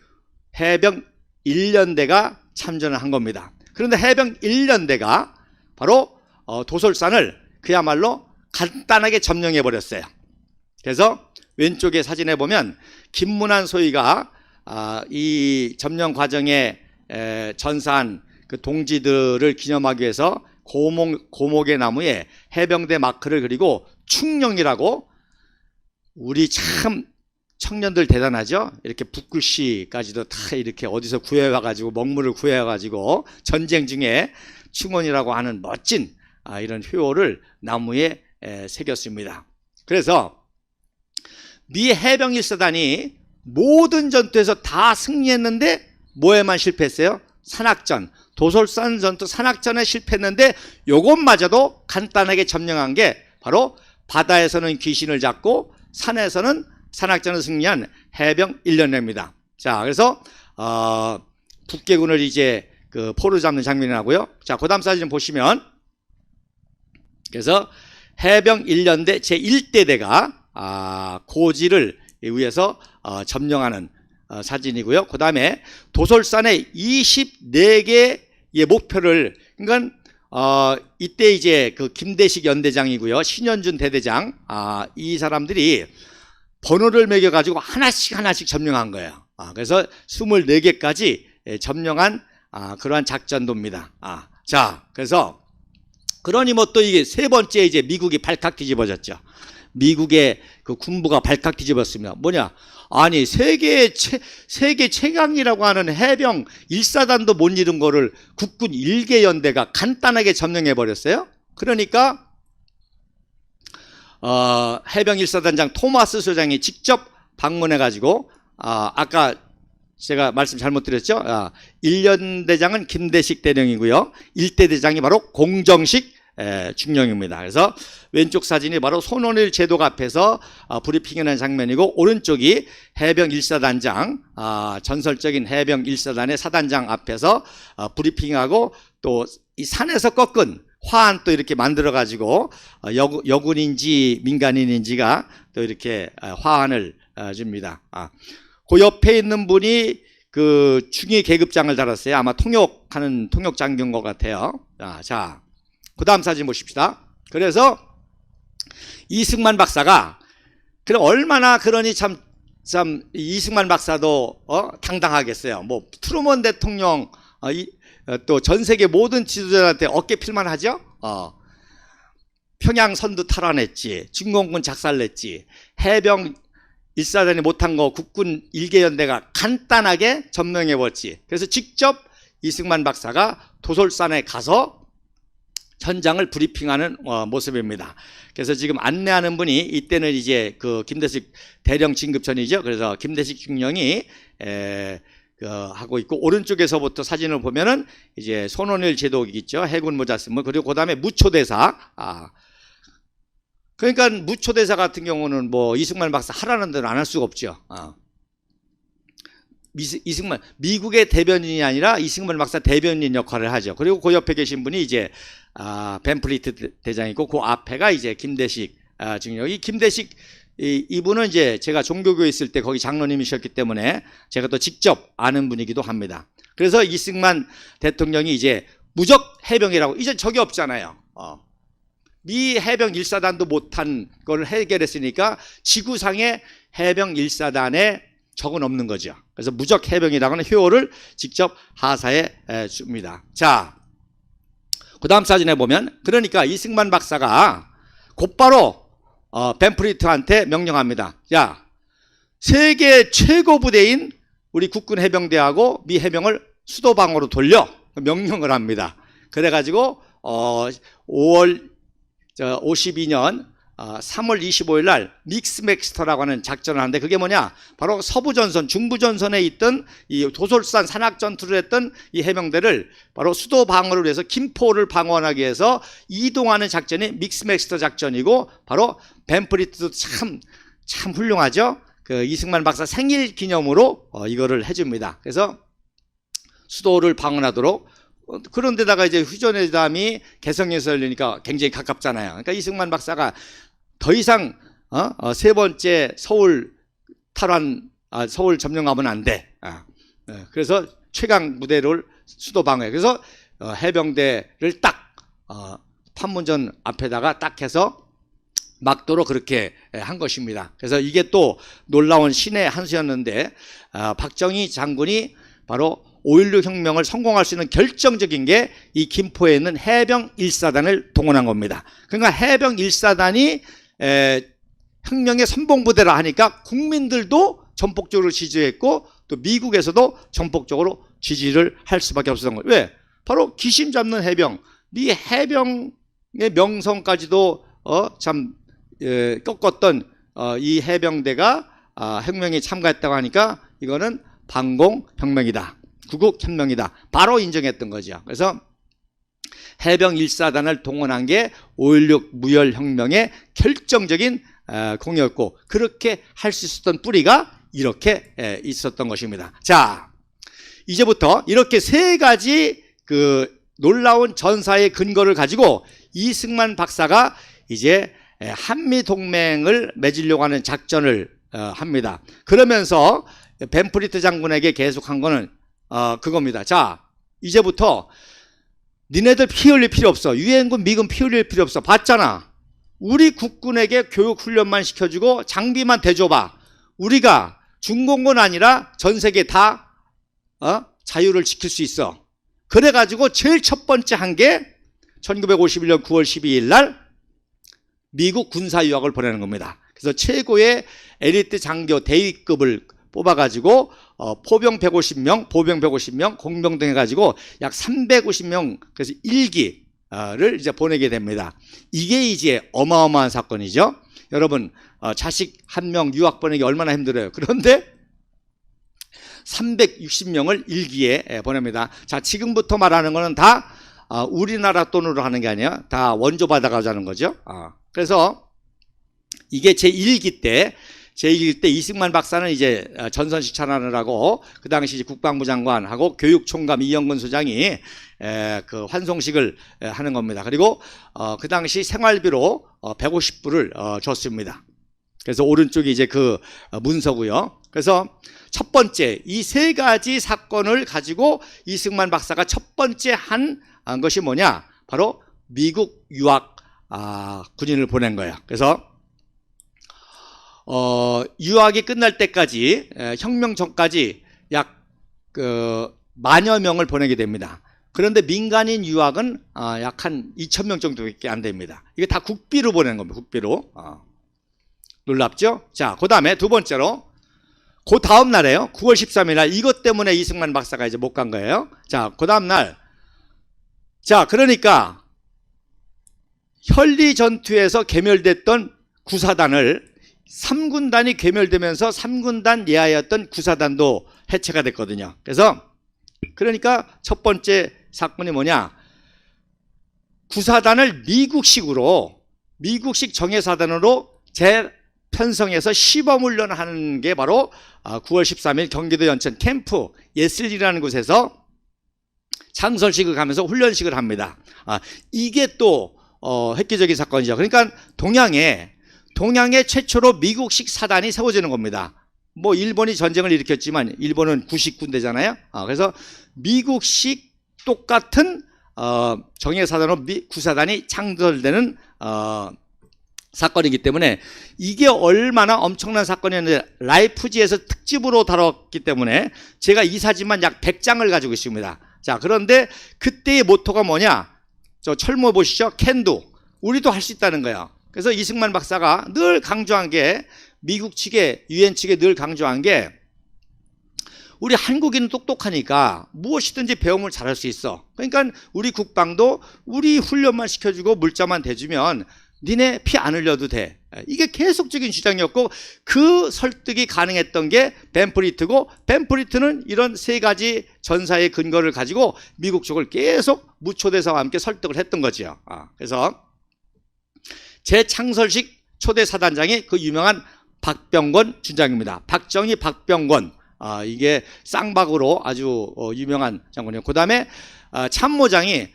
해병 1년대가 참전을 한 겁니다. 그런데 해병 1년대가 바로 도솔산을 그야말로 간단하게 점령해 버렸어요. 그래서 왼쪽에 사진에 보면 김문환 소위가 이 점령 과정에 전사한 그 동지들을 기념하기 위해서 고목의 나무에 해병대 마크를 그리고 충령이라고 우리 참 청년들 대단하죠. 이렇게 붓글씨까지도 다 이렇게 어디서 구해와가지고 먹물을 구해와가지고 전쟁 중에 충원이라고 하는 멋진 이런 효를 나무에 새겼습니다. 그래서 미 해병 1사단이 모든 전투에서 다 승리했는데 뭐에만 실패했어요? 산악전, 도솔산 전투 산악전에 실패했는데 요것마저도 간단하게 점령한 게 바로 바다에서는 귀신을 잡고 산에서는 산악전을 승리한 해병 1년대입니다. 자, 그래서 북계군을 이제 그 포로 잡는 장면이 나고요. 자, 그 다음 사진 보시면 그래서 해병 1년대 제1대대가 고지를 위해서 점령하는 사진이고요. 그 다음에 도솔산에 24개의 목표를 그러니까 이때 이제 그 김대식 연대장이고요. 신현준 대대장 이 사람들이 번호를 매겨가지고 하나씩 점령한 거예요. 그래서 24개까지 점령한 그러한 작전도입니다. 자, 그래서 그러니 뭐 또 이게 세 번째 이제 미국이 발칵 뒤집어졌죠. 미국의 그 군부가 발칵 뒤집었습니다. 뭐냐? 아니, 세계 최강이라고 하는 해병 1사단도 못 이룬 거를 국군 1개 연대가 간단하게 점령해 버렸어요. 그러니까 해병 1사단장 토마스 소장이 직접 방문해 가지고 아까 제가 말씀 잘못 드렸죠? 1연대장은 김대식 대령이고요. 1대 대장이 바로 공정식 중령입니다. 그래서 왼쪽 사진이 바로 손원일 제독 앞에서 브리핑하는 장면이고, 오른쪽이 해병 1사단장, 전설적인 해병 1사단의 사단장 앞에서 브리핑하고, 또 이 산에서 꺾은 화환 또 이렇게 만들어 가지고 여군인지 민간인인지가 또 이렇게 화환을 줍니다. 그 옆에 있는 분이 그 중위 계급장을 달았어요. 아마 통역하는 통역장교인 것 같아요. 자, 그 다음 사진 보십시다. 그래서 이승만 박사가 얼마나 그러니 참 이승만 박사도 당당하겠어요. 뭐 트루먼 대통령 또 전 세계 모든 지도자한테 어깨 필만 하죠. 평양 선두 탈환했지, 중공군 작살냈지, 해병 1사단이 못한 거 국군 1개 연대가 간단하게 점령해버렸지. 그래서 직접 이승만 박사가 도솔산에 가서 현장을 브리핑하는 모습입니다. 그래서 지금 안내하는 분이 이때는 이제 그 김대식 대령 진급전이죠. 그래서 김대식 중령이 하고 있고, 오른쪽에서부터 사진을 보면은 이제 손원일 제독이 있죠. 해군 모자 쓴 분. 그리고 그 다음에 무초대사. 그러니까 무초대사 같은 경우는 뭐 이승만 박사 하라는 대로 안 할 수가 없죠. 이승만 미국의 대변인이 아니라 이승만 박사 대변인 역할을 하죠. 그리고 그 옆에 계신 분이 이제 벤플리트 대장이고, 그 앞에가 이제 김대식 중령이. 김대식 이분은 이제 제가 종교교회 있을 때 거기 장로님이셨기 때문에 제가 또 직접 아는 분이기도 합니다. 그래서 이승만 대통령이 이제 무적 해병이라고, 이제 적이 없잖아요. 미 해병 1사단도 못한 걸 해결했으니까 지구상의 해병 1사단에 적은 없는 거죠. 그래서 무적 해병이라고 하는 효를 직접 하사해 줍니다. 자, 그 다음 사진에 보면, 그러니까 이승만 박사가 곧바로 벤프리트한테 명령합니다. 야, 세계 최고 부대인 우리 국군 해병대하고 미 해병을 수도 방어로 돌려, 명령을 합니다. 그래가지고 52년 3월 25일 날 믹스맥스터라고 하는 작전을 하는데, 그게 뭐냐? 바로 서부전선, 중부전선에 있던 이 도솔산 산악전투를 했던 이 해병대를 바로 수도 방어를 위해서 김포를 방어하기 위해서 이동하는 작전이 믹스맥스터 작전이고, 바로 벤프리트도 참 훌륭하죠. 그 이승만 박사 생일 기념으로 이거를 해줍니다. 그래서 수도를 방어하도록. 그런데다가 이제 휴전회담이 개성에서 열리니까 굉장히 가깝잖아요. 그러니까 이승만 박사가 더 이상 세 번째 서울 탈환, 서울 점령하면 안 돼. 그래서 최강 무대를 수도 방어해. 그래서 해병대를 딱 판문점 앞에다가 딱 해서 막도로 그렇게 한 것입니다. 그래서 이게 또 놀라운 신의 한 수였는데, 박정희 장군이 바로 5.16 혁명을 성공할 수 있는 결정적인 게 이 김포에 있는 해병 1사단을 동원한 겁니다. 그러니까 해병 1사단이 혁명의 선봉부대라 하니까 국민들도 전폭적으로 지지했고, 또 미국에서도 전폭적으로 지지를 할 수밖에 없었던 거예요. 왜? 바로 기심 잡는 해병, 미 해병의 명성까지도 꺾었던 이 해병대가 혁명에 참가했다고 하니까 이거는 반공혁명이다, 구국혁명이다, 바로 인정했던 거죠. 그래서 해병 1사단을 동원한 게 5.16 무혈혁명의 결정적인 공이었고, 그렇게 할 수 있었던 뿌리가 이렇게 있었던 것입니다. 자, 이제부터 이렇게 세 가지 그 놀라운 전사의 근거를 가지고 이승만 박사가 이제 한미동맹을 맺으려고 하는 작전을 합니다. 그러면서 벤프리트 장군에게 계속한 거는 그겁니다. 자, 이제부터 니네들 피 흘릴 필요 없어. 유엔군, 미군 피 흘릴 필요 없어. 봤잖아. 우리 국군에게 교육 훈련만 시켜주고 장비만 대줘봐. 우리가 중공군 아니라 전 세계 다 자유를 지킬 수 있어. 그래가지고 제일 첫 번째 한 게 1951년 9월 12일 날 미국 군사 유학을 보내는 겁니다. 그래서 최고의 엘리트 장교 대위급을 뽑아가지고 포병 150명, 보병 150명, 공병 등 해가지고 약 350명, 그래서 1기를 이제 보내게 됩니다. 이게 이제 어마어마한 사건이죠. 여러분, 자식 한 명 유학 보내기 얼마나 힘들어요. 그런데 360명을 1기에 보냅니다. 자, 지금부터 말하는 거는 다 우리나라 돈으로 하는 게 아니에요. 다 원조 받아가자는 하는 거죠. 그래서 이게 제1기 때 이승만 박사는 이제 전선식 찬환을 그 당시 이제 국방부 장관하고 교육총감 이영근 소장이 그 환송식을 하는 겁니다. 그리고 그 당시 생활비로 150불을 줬습니다. 그래서 오른쪽이 이제 그 문서고요. 그래서 첫 번째 이 세 가지 사건을 가지고 이승만 박사가 첫 번째 한 것이 뭐냐? 바로 미국 유학 군인을 보낸 거예요. 그래서 유학이 끝날 때까지 혁명 전까지 약 만여 명을 보내게 됩니다. 그런데 민간인 유학은 약 한 2,000명 정도밖에 안 됩니다. 이게 다 국비로 보내는 겁니다. 국비로. 놀랍죠? 자, 그 다음에 두 번째로 그 다음 날에요. 9월 13일 날 이것 때문에 이승만 박사가 이제 못 간 거예요. 자, 그 다음 날. 자, 그러니까 현리 전투에서 괴멸됐던 구사단을 3군단이 괴멸되면서 3군단 예하였던 구사단도 해체가 됐거든요. 그래서 그러니까 첫 번째 사건이 뭐냐? 구사단을 미국식 정예사단으로 재편성해서 시범훈련을 하는 게 바로 9월 13일 경기도 연천 캠프 예슬리라는 곳에서 창설식을 가면서 훈련식을 합니다. 이게 또 획기적인 사건이죠. 그러니까 동양에 최초로 미국식 사단이 세워지는 겁니다. 뭐 일본이 전쟁을 일으켰지만 일본은 구식군대잖아요. 그래서 미국식 똑같은 정예사단으로 구사단이 창설되는 사건이기 때문에 이게 얼마나 엄청난 사건이었는데 라이프지에서 특집으로 다뤘기 때문에 제가 이 사진만 약 100장을 가지고 있습니다. 자, 그런데 그때의 모토가 뭐냐? 저 철모 보시죠? 캔두. 우리도 할 수 있다는 거예요. 그래서 이승만 박사가 늘 강조한 게 미국 측에 유엔 측에 늘 강조한 게 우리 한국인은 똑똑하니까 무엇이든지 배움을 잘할 수 있어. 그러니까 우리 국방도 우리 훈련만 시켜주고 물자만 대주면 니네 피 안 흘려도 돼. 이게 계속적인 주장이었고 그 설득이 가능했던 게 벤프리트고 벤프리트는 이런 세 가지 전사의 근거를 가지고 미국 쪽을 계속 무초대사와 함께 설득을 했던 거지요. 그래서 재창설식 초대 사단장이 그 유명한 박병권 준장입니다. 박정희 박병권. 이게 쌍박으로 아주 유명한 장군이에요. 그 다음에 참모장이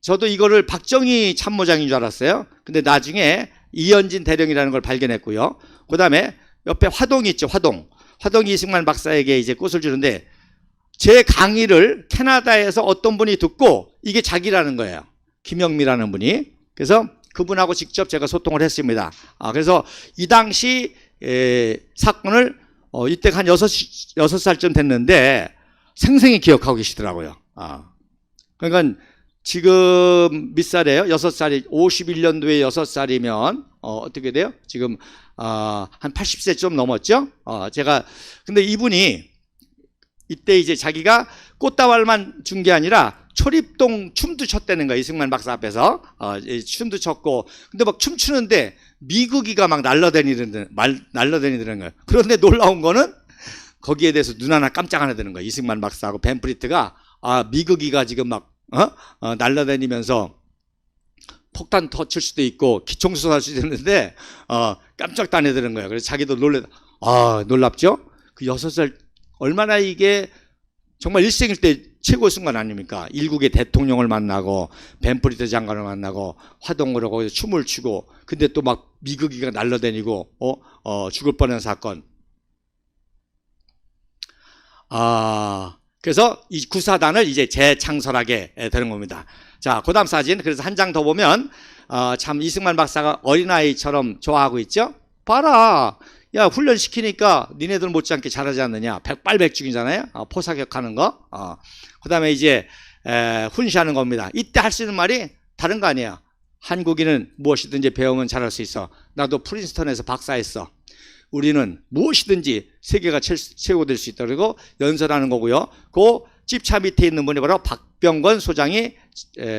저도 이거를 박정희 참모장인 줄 알았어요. 근데 나중에 이현진 대령이라는 걸 발견했고요. 그 다음에 옆에 화동이 있죠. 화동이 이승만 박사에게 이제 꽃을 주는데 제 강의를 캐나다에서 어떤 분이 듣고 이게 자기라는 거예요. 김영미라는 분이. 그래서 그분하고 직접 제가 소통을 했습니다. 그래서 이 당시 사건을 이때 한 6살쯤 됐는데 생생히 기억하고 계시더라고요. 그러니까 지금 몇 살이에요? 6살이 51년도에 6살이면 어떻게 돼요? 지금 한 80세 좀 넘었죠? 근데 이분이 이때 이제 자기가 꽃다발만 준 게 아니라 초립동 춤도 췄다는 거예요. 이승만 박사 앞에서 춤도 췄고 근데 막 춤추는데 미국이가 막 날라다니는 거예요. 그런데 놀라운 거는 거기에 대해서 눈 하나 깜짝 안 하는 거예요. 이승만 박사하고 벤프리트가 미국이가 지금 막 날라다니면서 폭탄 터칠 수도 있고 기총수 할 수도 있는데 깜짝도 안 해드는 거예요. 그래서 자기도 놀랍죠? 그 6살 얼마나 이게 정말 일생일 때 최고의 순간 아닙니까? 일국의 대통령을 만나고 벤프리트 장관을 만나고 화동으로 거기서 춤을 추고 근데 또 막 미국이가 날라다니고 죽을 뻔한 사건. 그래서 이 구사단을 이제 재창설하게 되는 겁니다. 자, 그 다음 사진. 그래서 한 장 더 보면 참 이승만 박사가 어린아이처럼 좋아하고 있죠? 봐라. 야, 훈련 시키니까 니네들 못지않게 잘하지 않느냐. 백발백중이잖아요. 포사격하는 거. 그 다음에 이제 훈시하는 겁니다. 이때 할 수 있는 말이 다른 거 아니에요. 한국인은 무엇이든지 배우면 잘할 수 있어. 나도 프린스턴에서 박사했어. 우리는 무엇이든지 세계가 최고 될 수 있다. 그리고 연설하는 거고요. 그 집차 밑에 있는 분이 바로 박병건 소장이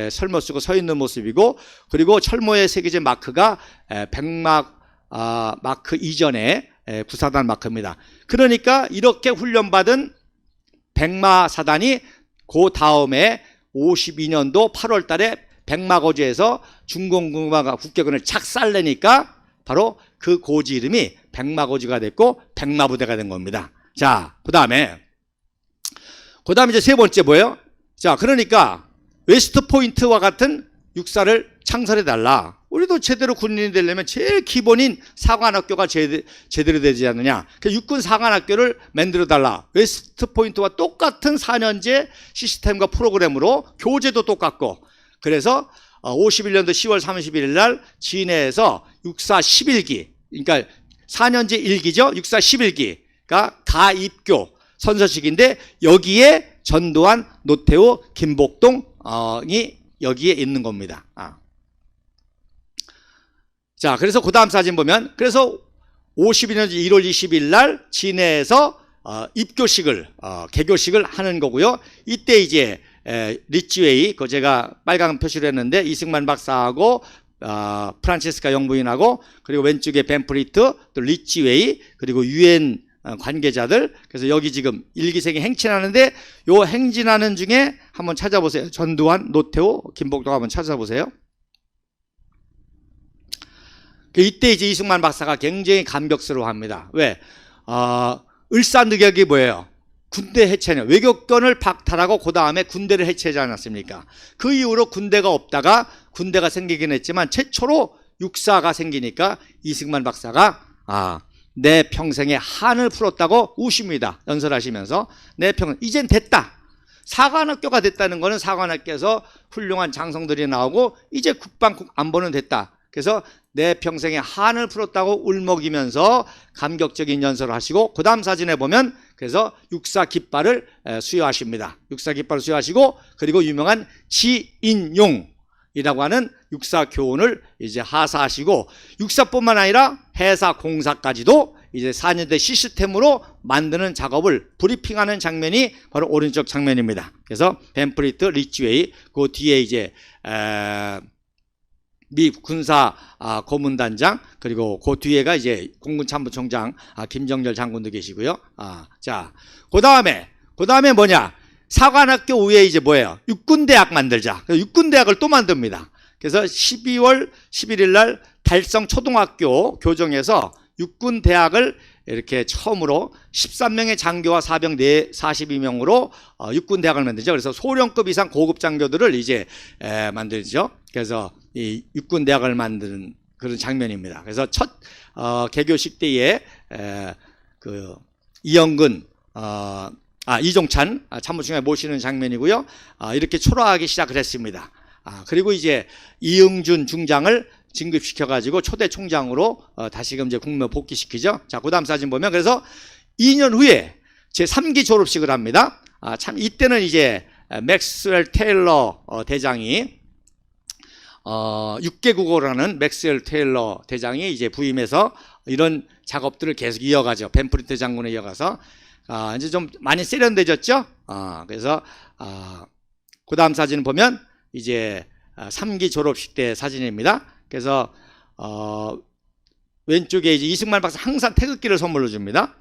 설머 쓰고 서 있는 모습이고, 그리고 철모의 세계적 마크가 백막 마크 이전에 구사단 마크입니다. 그러니까 이렇게 훈련받은 백마사단이 그 다음에 52년도 8월 달에 백마고지에서 중공군과 국격군을 착살내니까 바로 그 고지 이름이 백마고지가 됐고 백마부대가 된 겁니다. 자, 그 다음에 이제 세 번째 뭐예요? 자, 그러니까 웨스트포인트와 같은 육사를 창설해달라. 우리도 제대로 군인이 되려면 제일 기본인 사관학교가 제대로 되지 않느냐. 육군 사관학교를 만들어달라. 웨스트포인트와 똑같은 4년제 시스템과 프로그램으로 교재도 똑같고, 그래서 51년도 10월 31일 날 진해에서 육사 11기, 그러니까 4년제 1기죠. 육사 11기가 가입교 선서식인데, 여기에 전두환, 노태우, 김복동이 여기에 있는 겁니다. 자, 그래서 그 다음 사진 보면, 그래서 52년 1월 20일 날 진해에서 입교식을 개교식을 하는 거고요. 이때 이제 리치웨이, 그 제가 빨간 표시를 했는데 이승만 박사하고 프란체스카 영부인하고, 그리고 왼쪽에 벤프리트, 또 리치웨이, 그리고 유엔 관계자들. 그래서 여기 지금 일기생이 행진하는데, 요 행진하는 중에 한번 찾아보세요. 전두환, 노태우, 김복동 한번 찾아보세요. 이때 이제 이승만 박사가 굉장히 감격스러워합니다. 왜? 을사늑약이 뭐예요? 군대 해체는, 외교권을 박탈하고 그 다음에 군대를 해체하지 않았습니까? 그 이후로 군대가 없다가 군대가 생기긴 했지만 최초로 육사가 생기니까 이승만 박사가 내 평생에 한을 풀었다고 우십니다. 연설하시면서 내 평생 이젠 됐다. 사관학교가 됐다는 거는 사관학교에서 훌륭한 장성들이 나오고 이제 국방 안보는 됐다. 그래서 내 평생에 한을 풀었다고 울먹이면서 감격적인 연설을 하시고, 그 다음 사진에 보면 그래서 육사 깃발을 수여하십니다. 육사 깃발을 수여하시고, 그리고 유명한 지인용이라고 하는 육사 교훈을 이제 하사하시고, 육사뿐만 아니라 해사 공사까지도 이제 4년대 시스템으로 만드는 작업을 브리핑하는 장면이 바로 오른쪽 장면입니다. 그래서 벤프리트, 리치웨이, 그 뒤에 이제 미 군사 고문단장, 그리고 그 뒤에가 이제 공군참모총장 김정열 장군도 계시고요. 자, 그 다음에 뭐냐? 사관학교 위에 이제 뭐예요? 육군대학 만들자. 육군대학을 또 만듭니다. 그래서 12월 11일 날 달성 초등학교 교정에서 육군대학을 이렇게 처음으로 13명의 장교와 사병 42명으로 육군대학을 만들죠. 그래서 소령급 이상 고급 장교들을 이제 만들죠. 그래서 이 육군대학을 만드는 그런 장면입니다. 그래서 첫 개교식 때에 그 이영근 이종찬 참모총장을 모시는 장면이고요. 이렇게 초라하게 시작을 했습니다. 그리고 이제 이응준 중장을 진급시켜가지고 초대 총장으로 다시금 이제 국무 복귀시키죠. 자, 그 다음 사진 보면, 그래서 2년 후에 제 3기 졸업식을 합니다. 참 이때는 이제 맥스웰 테일러 대장이 6개국어라는 맥스웰 테일러 대장이 이제 부임해서 이런 작업들을 계속 이어가죠. 벤프리트 장군에 이어가서 이제 좀 많이 세련되졌죠. 그래서 그 다음 사진 보면 이제 3기 졸업식 때 사진입니다. 그래서 왼쪽에 이제 이승만 박사 항상 태극기를 선물로 줍니다.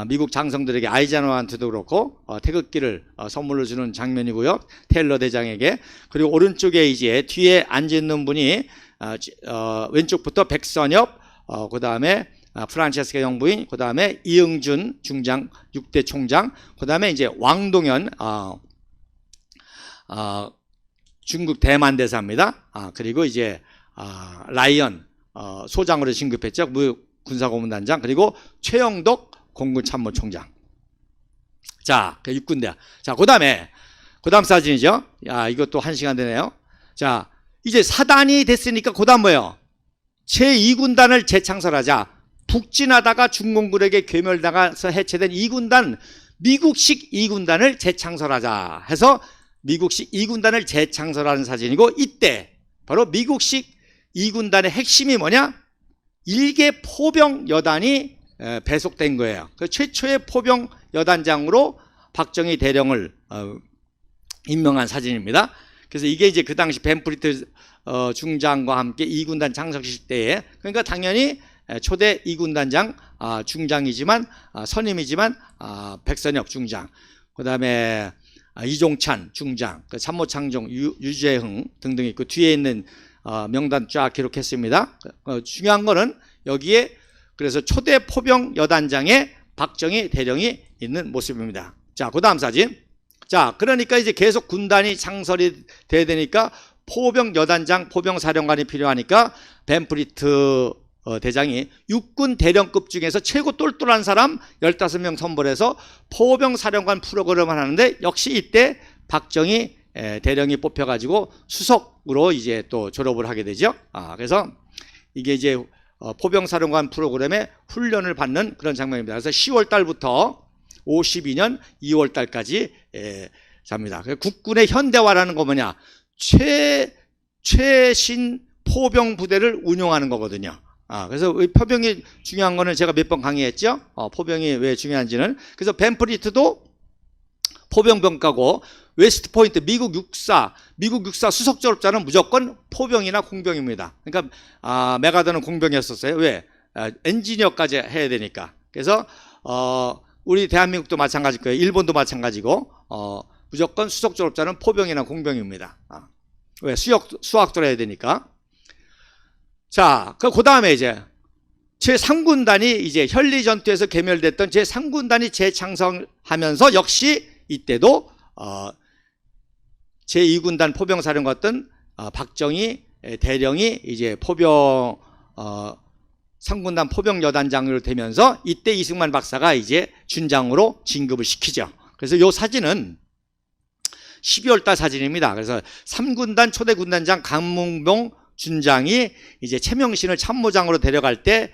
미국 장성들에게 아이젠하워한테도 그렇고 태극기를 선물로 주는 장면이고요. 테일러 대장에게. 그리고 오른쪽에 이제 뒤에 앉아 있는 분이 왼쪽부터 백선엽, 그 다음에 프란체스카 영부인, 그 다음에 이응준 중장 6대 총장, 그 다음에 이제 왕동현 중국 대만 대사입니다. 그리고 이제 라이언 소장으로 진급했죠. 군사고문단장. 그리고 최영덕 공군참모총장. 자, 육군대학. 자, 그 다음 사진이죠. 이것도 1시간 되네요. 자, 이제 사단이 됐으니까 그 다음 뭐예요? 제2군단을 재창설하자. 북진하다가 중공군에게 괴멸당해서 해체된 2군단, 미국식 2군단을 재창설하자 해서 미국식 2군단을 재창설하는 사진이고, 이때 바로 미국식 이 군단의 핵심이 뭐냐? 일개 포병 여단이 배속된 거예요. 그 최초의 포병 여단장으로 박정희 대령을 임명한 사진입니다. 그래서 이게 이제 그 당시 벤프리트 중장과 함께 2군단 창설식 때에, 그러니까 당연히 초대 2군단장 중장이지만 선임이지만 백선엽 중장, 그 다음에 이종찬 중장, 그 참모창종 유재흥 등등 있고 뒤에 있는 명단 쫙 기록했습니다. 중요한 거는 여기에 그래서 초대 포병 여단장에 박정희 대령이 있는 모습입니다. 자, 그 다음 사진. 자, 그러니까 이제 계속 군단이 창설이 돼야 되니까 포병 여단장, 포병 사령관이 필요하니까 벤프리트 대장이 육군 대령급 중에서 최고 똘똘한 사람 15명 선발해서 포병 사령관 프로그램을 하는데, 역시 이때 박정희 대령이 뽑혀가지고 수석으로 이제 또 졸업을 하게 되죠. 그래서 이게 이제 포병 사령관 프로그램에 훈련을 받는 그런 장면입니다. 그래서 10월 달부터 52년 2월 달까지 잡니다. 국군의 현대화라는 거 뭐냐? 최신 포병 부대를 운용하는 거거든요. 그래서 포병이 중요한 거는 제가 몇 번 강의했죠. 포병이 왜 중요한지는. 그래서 벤프리트도 포병병과고, 웨스트포인트 미국 육사 수석 졸업자는 무조건 포병이나 공병입니다. 그러니까 메가더는 공병이었었어요. 왜? 엔지니어까지 해야 되니까. 그래서 우리 대한민국도 마찬가지일 거예요. 일본도 마찬가지고 무조건 수석 졸업자는 포병이나 공병입니다. 왜? 수학도 해야 되니까. 자, 그 다음에 이제 제3군단이 이제 현리 전투에서 괴멸됐던 제3군단이 재창성하면서 역시 이때도 제2군단 포병사령관이었던 박정희 대령이 이제 포병 3군단 포병 여단장으로 되면서 이때 이승만 박사가 이제 준장으로 진급을 시키죠. 그래서 이 사진은 12월 달 사진입니다. 그래서 3군단 초대 군단장 강문봉 준장이 이제 최명신을 참모장으로 데려갈 때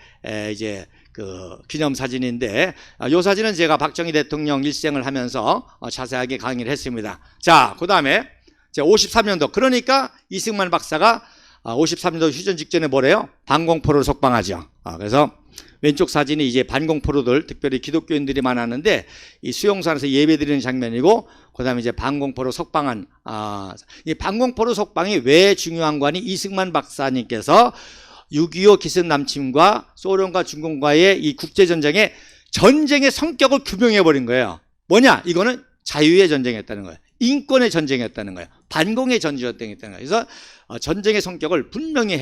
이제 그 기념 사진인데, 이 사진은 제가 박정희 대통령 일생을 하면서 자세하게 강의를 했습니다. 자, 그 다음에 53년도, 그러니까 이승만 박사가 53년도 휴전 직전에 뭐래요? 반공포로를 석방하죠. 그래서 왼쪽 사진이 이제 반공포로들, 특별히 기독교인들이 많았는데 이 수용산에서 예배드리는 장면이고, 그 다음에 이제 반공포로 석방한, 이 반공포로 석방이 왜 중요한 거니? 이승만 박사님께서 6.25 기습 남침과 소련과 중공과의 이 국제전쟁의 성격을 규명해버린 거예요. 뭐냐? 이거는 자유의 전쟁이었다는 거예요. 인권의 전쟁이었다는 거예요. 반공의 전쟁이었다는 거예요. 그래서 전쟁의 성격을 분명히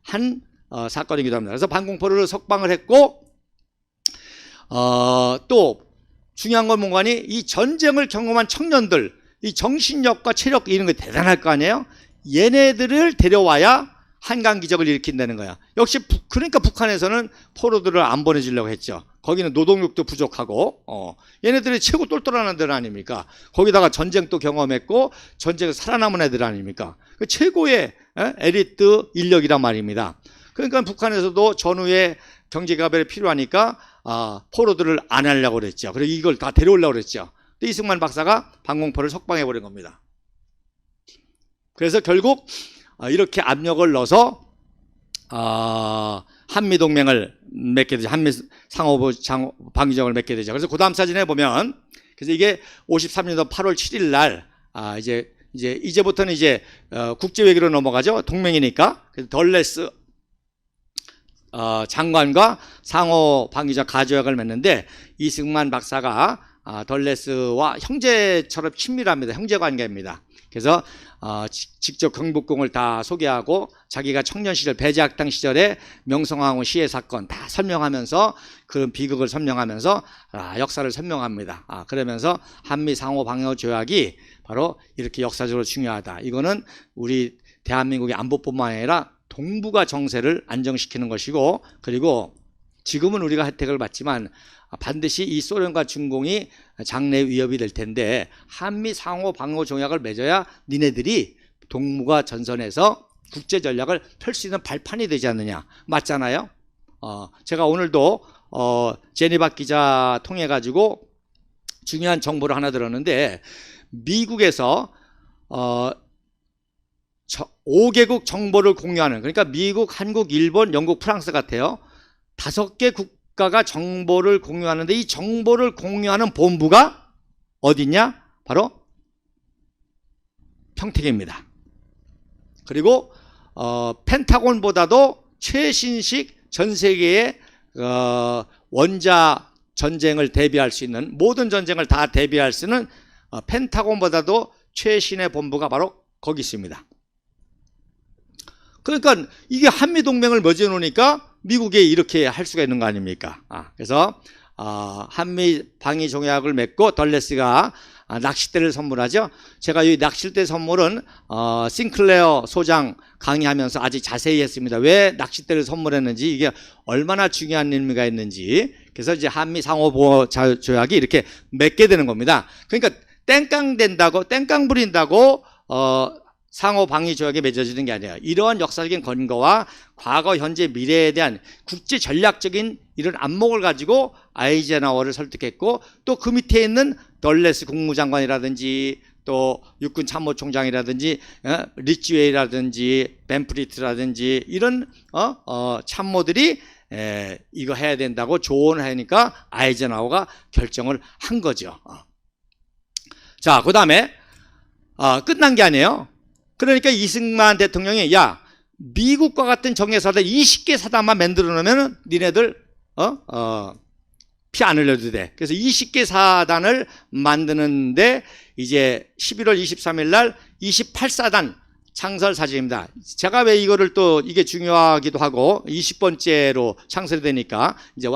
한 사건이기도 합니다. 그래서 반공포로를 석방을 했고, 또 중요한 건 뭔가니? 이 전쟁을 경험한 청년들, 이 정신력과 체력 이런 거 대단할 거 아니에요? 얘네들을 데려와야 한강 기적을 일으킨다는 거야. 역시 그러니까 북한에서는 포로들을 안 보내주려고 했죠. 거기는 노동력도 부족하고 얘네들이 최고 똘똘한 애들 아닙니까? 거기다가 전쟁도 경험했고 전쟁에서 살아남은 애들 아닙니까? 그 최고의 엘리트 인력이란 말입니다. 그러니까 북한에서도 전후에 경제가별이 필요하니까 포로들을 안 하려고 그랬죠. 그래서 이걸 다 데려오려고 그랬죠. 근데 이승만 박사가 반공포를 석방해버린 겁니다. 그래서 결국 이렇게 압력을 넣어서 한미동맹을 맺게 되죠. 한미 상호 방위정을 맺게 되죠. 그래서 그 다음 사진에 보면, 그래서 이게 53년도 8월 7일 날 이제부터는 이제 국제외교로 넘어가죠. 동맹이니까. 그래서 덜레스 장관과 상호 방위적 가조약을 맺는데, 이승만 박사가 덜레스와 형제처럼 친밀합니다. 형제관계입니다. 그래서 직접 경복궁을 다 소개하고 자기가 청년 시절 배제학당 시절에 명성황후 시해 사건 다 설명하면서 그런 비극을 설명하면서 역사를 설명합니다. 그러면서 한미 상호 방어 조약이 바로 이렇게 역사적으로 중요하다. 이거는 우리 대한민국의 안보뿐만 아니라 동북아 정세를 안정시키는 것이고, 그리고 지금은 우리가 혜택을 받지만 반드시 이 소련과 중공이 장래 위협이 될 텐데 한미 상호 방어 조약을 맺어야 니네들이 동북아 전선에서 국제 전략을 펼 수 있는 발판이 되지 않느냐. 맞잖아요. 제가 오늘도 제니박 기자 통해 가지고 중요한 정보를 하나 들었는데, 미국에서 5개국 정보를 공유하는, 그러니까 미국, 한국, 일본, 영국, 프랑스 같아요. 5개 국가가 정보를 공유하는데 이 정보를 공유하는 본부가 어디냐? 바로 평택입니다. 그리고 펜타곤보다도 최신식 전 세계의 원자 전쟁을 대비할 수 있는, 모든 전쟁을 다 대비할 수 있는 펜타곤보다도 최신의 본부가 바로 거기 있습니다. 그러니까 이게 한미동맹을 맺어 놓으니까 미국에 이렇게 할 수가 있는 거 아닙니까? 그래서 한미 방위 조약을 맺고 덜레스가 낚싯대를 선물하죠. 제가 이 낚싯대 선물은 싱클레어 소장 강의하면서 아주 자세히 했습니다. 왜 낚싯대를 선물했는지, 이게 얼마나 중요한 의미가 있는지. 그래서 이제 한미 상호보호 조약이 이렇게 맺게 되는 겁니다. 그러니까 땡깡 된다고, 땡깡 부린다고 상호 방위 조약이 맺어지는 게 아니에요. 이러한 역사적인 근거와 과거, 현재, 미래에 대한 국제 전략적인 이런 안목을 가지고 아이젠하워를 설득했고, 또 그 밑에 있는 덜레스 국무장관이라든지 또 육군 참모총장이라든지 리치웨이라든지 벤프리트라든지 이런 참모들이 이거 해야 된다고 조언을 하니까 아이젠하워가 결정을 한 거죠. 자, 그 다음에 끝난 게 아니에요. 그러니까 이승만 대통령이, 야, 미국과 같은 정예사단 20개 사단만 만들어 놓으면 니네들 피 안 흘려도 돼. 그래서 20개 사단을 만드는데 이제 11월 23일 날 28사단 창설 사진입니다. 제가 왜 이거를 또, 이게 중요하기도 하고 20번째로 창설이 되니까 이제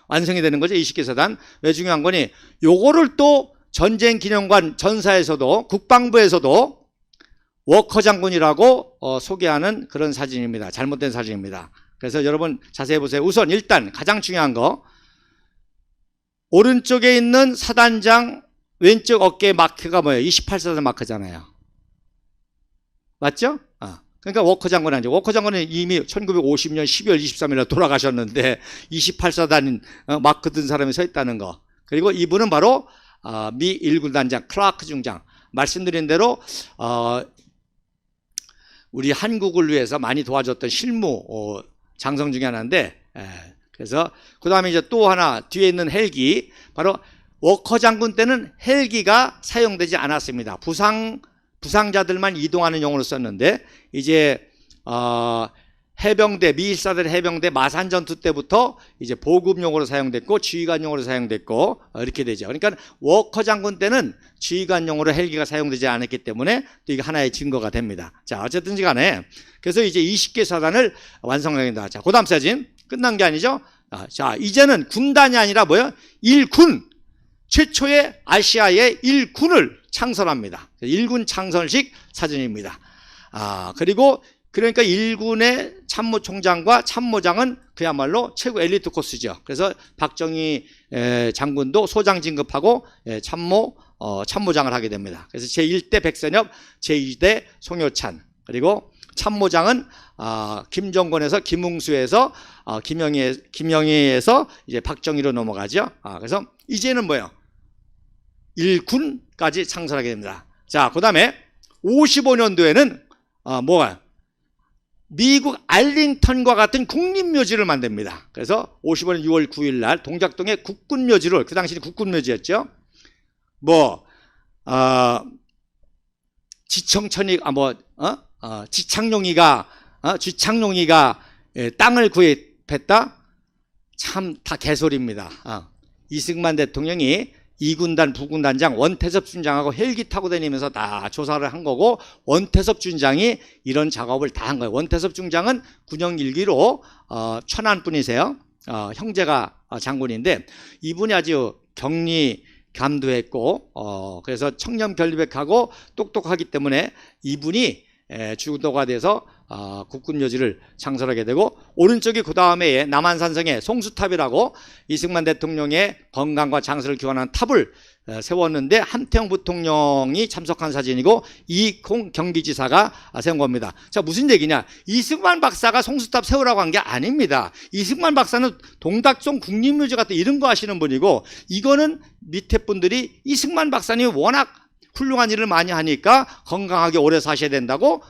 완성이 되는 거죠. 20개 사단. 왜 중요한 거니? 요거를 또 전쟁기념관 전사에서도, 국방부에서도 워커 장군이라고 소개하는 그런 사진입니다. 잘못된 사진입니다. 그래서 여러분 자세히 보세요. 우선 일단 가장 중요한 거, 오른쪽에 있는 사단장 왼쪽 어깨 마크가 뭐예요? 28사단 마크잖아요. 맞죠? 그러니까 워커 장군 아니죠. 워커 장군은 이미 1950년 12월 23일에 돌아가셨는데 28사단 마크 든 사람이 서 있다는 거. 그리고 이분은 바로 미 1군단장 클라크 중장. 말씀드린 대로 우리 한국을 위해서 많이 도와줬던 실무 장성 중에 하나인데, 그래서 그 다음에 이제 또 하나 뒤에 있는 헬기, 바로 워커 장군 때는 헬기가 사용되지 않았습니다. 부상자들만 이동하는 용으로 썼는데, 이제 해병대, 미일사들 해병대 마산 전투 때부터 이제 보급용으로 사용됐고 지휘관용으로 사용됐고 이렇게 되죠. 그러니까 워커 장군 때는 지휘관용으로 헬기가 사용되지 않았기 때문에 또 이게 하나의 증거가 됩니다. 자, 어쨌든 간에 그래서 이제 20개 사단을 완성하게 된다. 자, 그다음 사진. 끝난 게 아니죠. 자, 이제는 군단이 아니라 뭐예요? 일군. 최초의 아시아의 일군을 창설합니다. 일군 창설식 사진입니다. 그리고 그러니까 일군의 참모총장과 참모장은 그야말로 최고 엘리트 코스죠. 그래서 박정희 장군도 소장 진급하고 참모장을 하게 됩니다. 그래서 제1대 백선엽, 제2대 송효찬, 그리고 참모장은 김정권에서 김웅수에서 김영희에서 이제 박정희로 넘어가죠. 그래서 이제는 뭐예요? 일군까지 창설하게 됩니다. 자, 그 다음에 55년도에는 뭐가? 미국 알링턴과 같은 국립묘지를 만듭니다. 그래서 55년 6월 9일 날 동작동에 국군묘지를, 그 당시는 국군묘지였죠. 지창용이가 땅을 구입했다? 참 다 개소리입니다. 이승만 대통령이 2군단 부군단장 원태섭 준장하고 헬기 타고 다니면서 다 조사를 한 거고, 원태섭 준장이 이런 작업을 다 한 거예요. 원태섭 중장은 군영 1기로 천안 분이세요. 형제가 장군인데 이분이 아주 격리 감도했고 그래서 청렴 결백하고 똑똑하기 때문에 이분이 주도가 돼서 국군묘지를 창설하게 되고, 오른쪽이 그 다음에 남한산성에 송수탑이라고 이승만 대통령의 건강과 장수를 기원하는 탑을 세웠는데 함태영 부통령이 참석한 사진이고 이콩 경기지사가 세운 겁니다. 자, 무슨 얘기냐? 이승만 박사가 송수탑 세우라고 한 게 아닙니다. 이승만 박사는 동작동 국립묘지 같은 이런 거 하시는 분이고, 이거는 밑에 분들이 이승만 박사님이 워낙 훌륭한 일을 많이 하니까 건강하게 오래 사셔야 된다고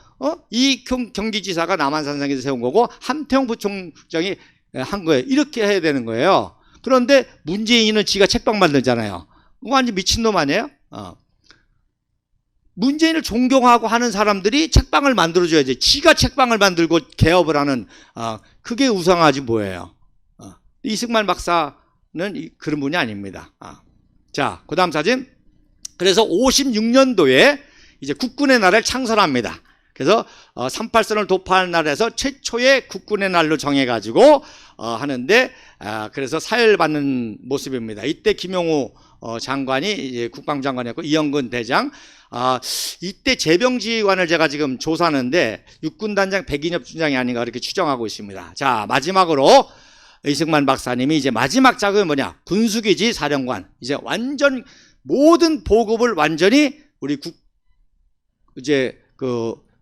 이 경기지사가 남한산성에서 세운 거고 함태웅 부총장이 한 거예요. 이렇게 해야 되는 거예요. 그런데 문재인은 지가 책방 만들잖아요. 완전 미친놈 아니에요? 문재인을 존경하고 하는 사람들이 책방을 만들어줘야지. 지가 책방을 만들고 개업을 하는, 그게 우상하지 뭐예요. 이승만 박사는 그런 분이 아닙니다. 자, 그 다음 사진. 그래서 56년도에 이제 국군의 날을 창설합니다. 그래서 38선을 도파할 날에서 최초의 국군의 날로 정해가지고 하는데, 그래서 사회를 받는 모습입니다. 이때 김용우 장관이 이제 국방장관이었고 이영근 대장, 이때 재병지관을 제가 지금 조사하는데 육군단장 백인엽 중장이 아닌가 그렇게 추정하고 있습니다. 자, 마지막으로 이승만 박사님이 이제 마지막 작업이 뭐냐? 군수기지 사령관. 이제 완전 모든 보급을 완전히 우리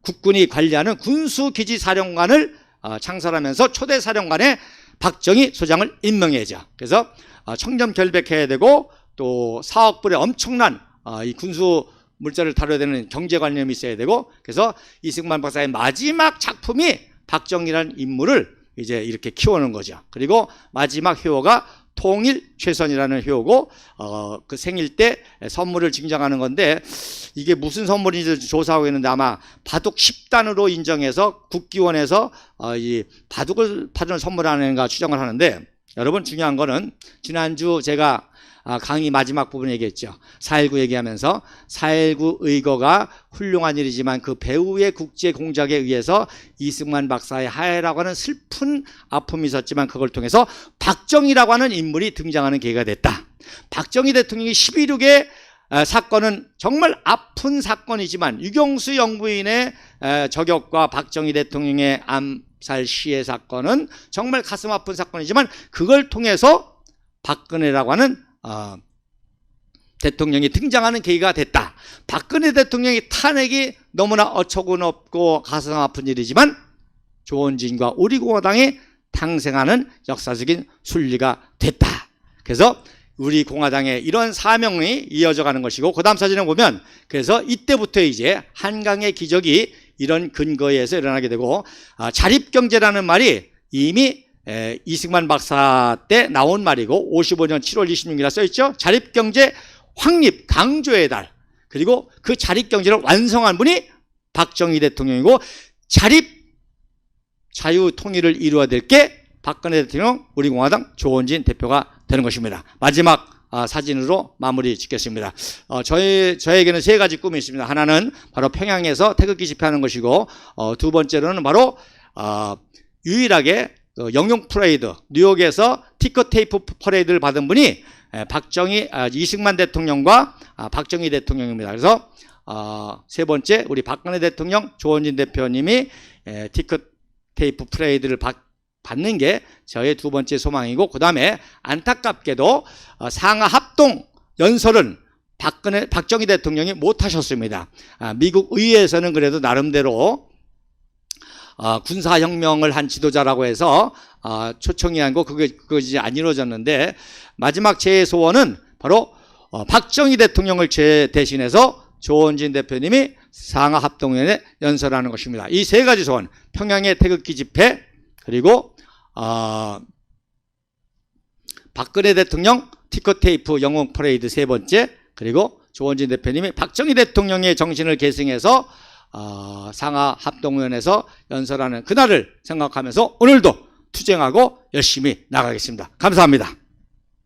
국군이 관리하는 군수기지 사령관을 창설하면서 초대 사령관에 박정희 소장을 임명해야죠. 그래서 청렴 결백해야 되고 또 사업불에 엄청난 이 군수 물자를 다뤄야 되는 경제관념이 있어야 되고, 그래서 이승만 박사의 마지막 작품이 박정희라는 인물을 이제 이렇게 키워놓은 거죠. 그리고 마지막 효어가 통일 최선이라는 효어고, 그 생일 때 선물을 증정하는 건데 이게 무슨 선물인지 조사하고 있는데 아마 바둑 10단으로 인정해서 국기원에서 이 바둑을 파는 선물하는가 추정을 하는데, 여러분 중요한 거는 지난주 제가 강의 마지막 부분에 얘기했죠. 4.19 얘기하면서 4.19 의거가 훌륭한 일이지만 그 배후의 국제 공작에 의해서 이승만 박사의 하해라고 하는 슬픈 아픔이 있었지만 그걸 통해서 박정희라고 하는 인물이 등장하는 계기가 됐다. 박정희 대통령이 11.6의 사건은 정말 아픈 사건이지만 유경수 영부인의 저격과 박정희 대통령의 암살 시해 사건은 정말 가슴 아픈 사건이지만 그걸 통해서 박근혜라고 하는 대통령이 등장하는 계기가 됐다. 박근혜 대통령의 탄핵이 너무나 어처구니없고 가슴 아픈 일이지만 조원진과 우리 공화당이 탄생하는 역사적인 순리가 됐다. 그래서 우리 공화당의 이런 사명이 이어져 가는 것이고, 그 다음 사진을 보면 그래서 이때부터 이제 한강의 기적이 이런 근거에서 일어나게 되고, 자립경제라는 말이 이미 이승만 박사 때 나온 말이고 55년 7월 26일에 써있죠. 자립경제 확립 강조의 달. 그리고 그 자립경제를 완성한 분이 박정희 대통령이고, 자유통일을 이루어야 될 게 박근혜 대통령, 우리 공화당 조원진 대표가 되는 것입니다. 마지막 사진으로 마무리 짓겠습니다. 저에게는 세 가지 꿈이 있습니다. 하나는 바로 평양에서 태극기 집회하는 것이고, 두 번째로는 바로 유일하게 영용 퍼레이드, 뉴욕에서 티커테이프 퍼레이드를 받은 분이 이승만 대통령과 박정희 대통령입니다. 그래서 세 번째 우리 박근혜 대통령, 조원진 대표님이 티커테이프 퍼레이드를 받는 게 저의 두 번째 소망이고, 그 다음에 안타깝게도 상하 합동 연설은 박정희 대통령이 못하셨습니다. 미국 의회에서는 그래도 나름대로 군사혁명을 한 지도자라고 해서 초청이 한 거 그것이 안 이루어졌는데, 마지막 제 소원은 바로 박정희 대통령을 대신해서 조원진 대표님이 상하합동연에 연설하는 것입니다. 이 세 가지 소원, 평양의 태극기 집회, 그리고 박근혜 대통령 티커테이프 영웅 퍼레이드 세 번째, 그리고 조원진 대표님이 박정희 대통령의 정신을 계승해서 상하합동연에서 연설하는 그날을 생각하면서 오늘도 투쟁하고 열심히 나가겠습니다. 감사합니다.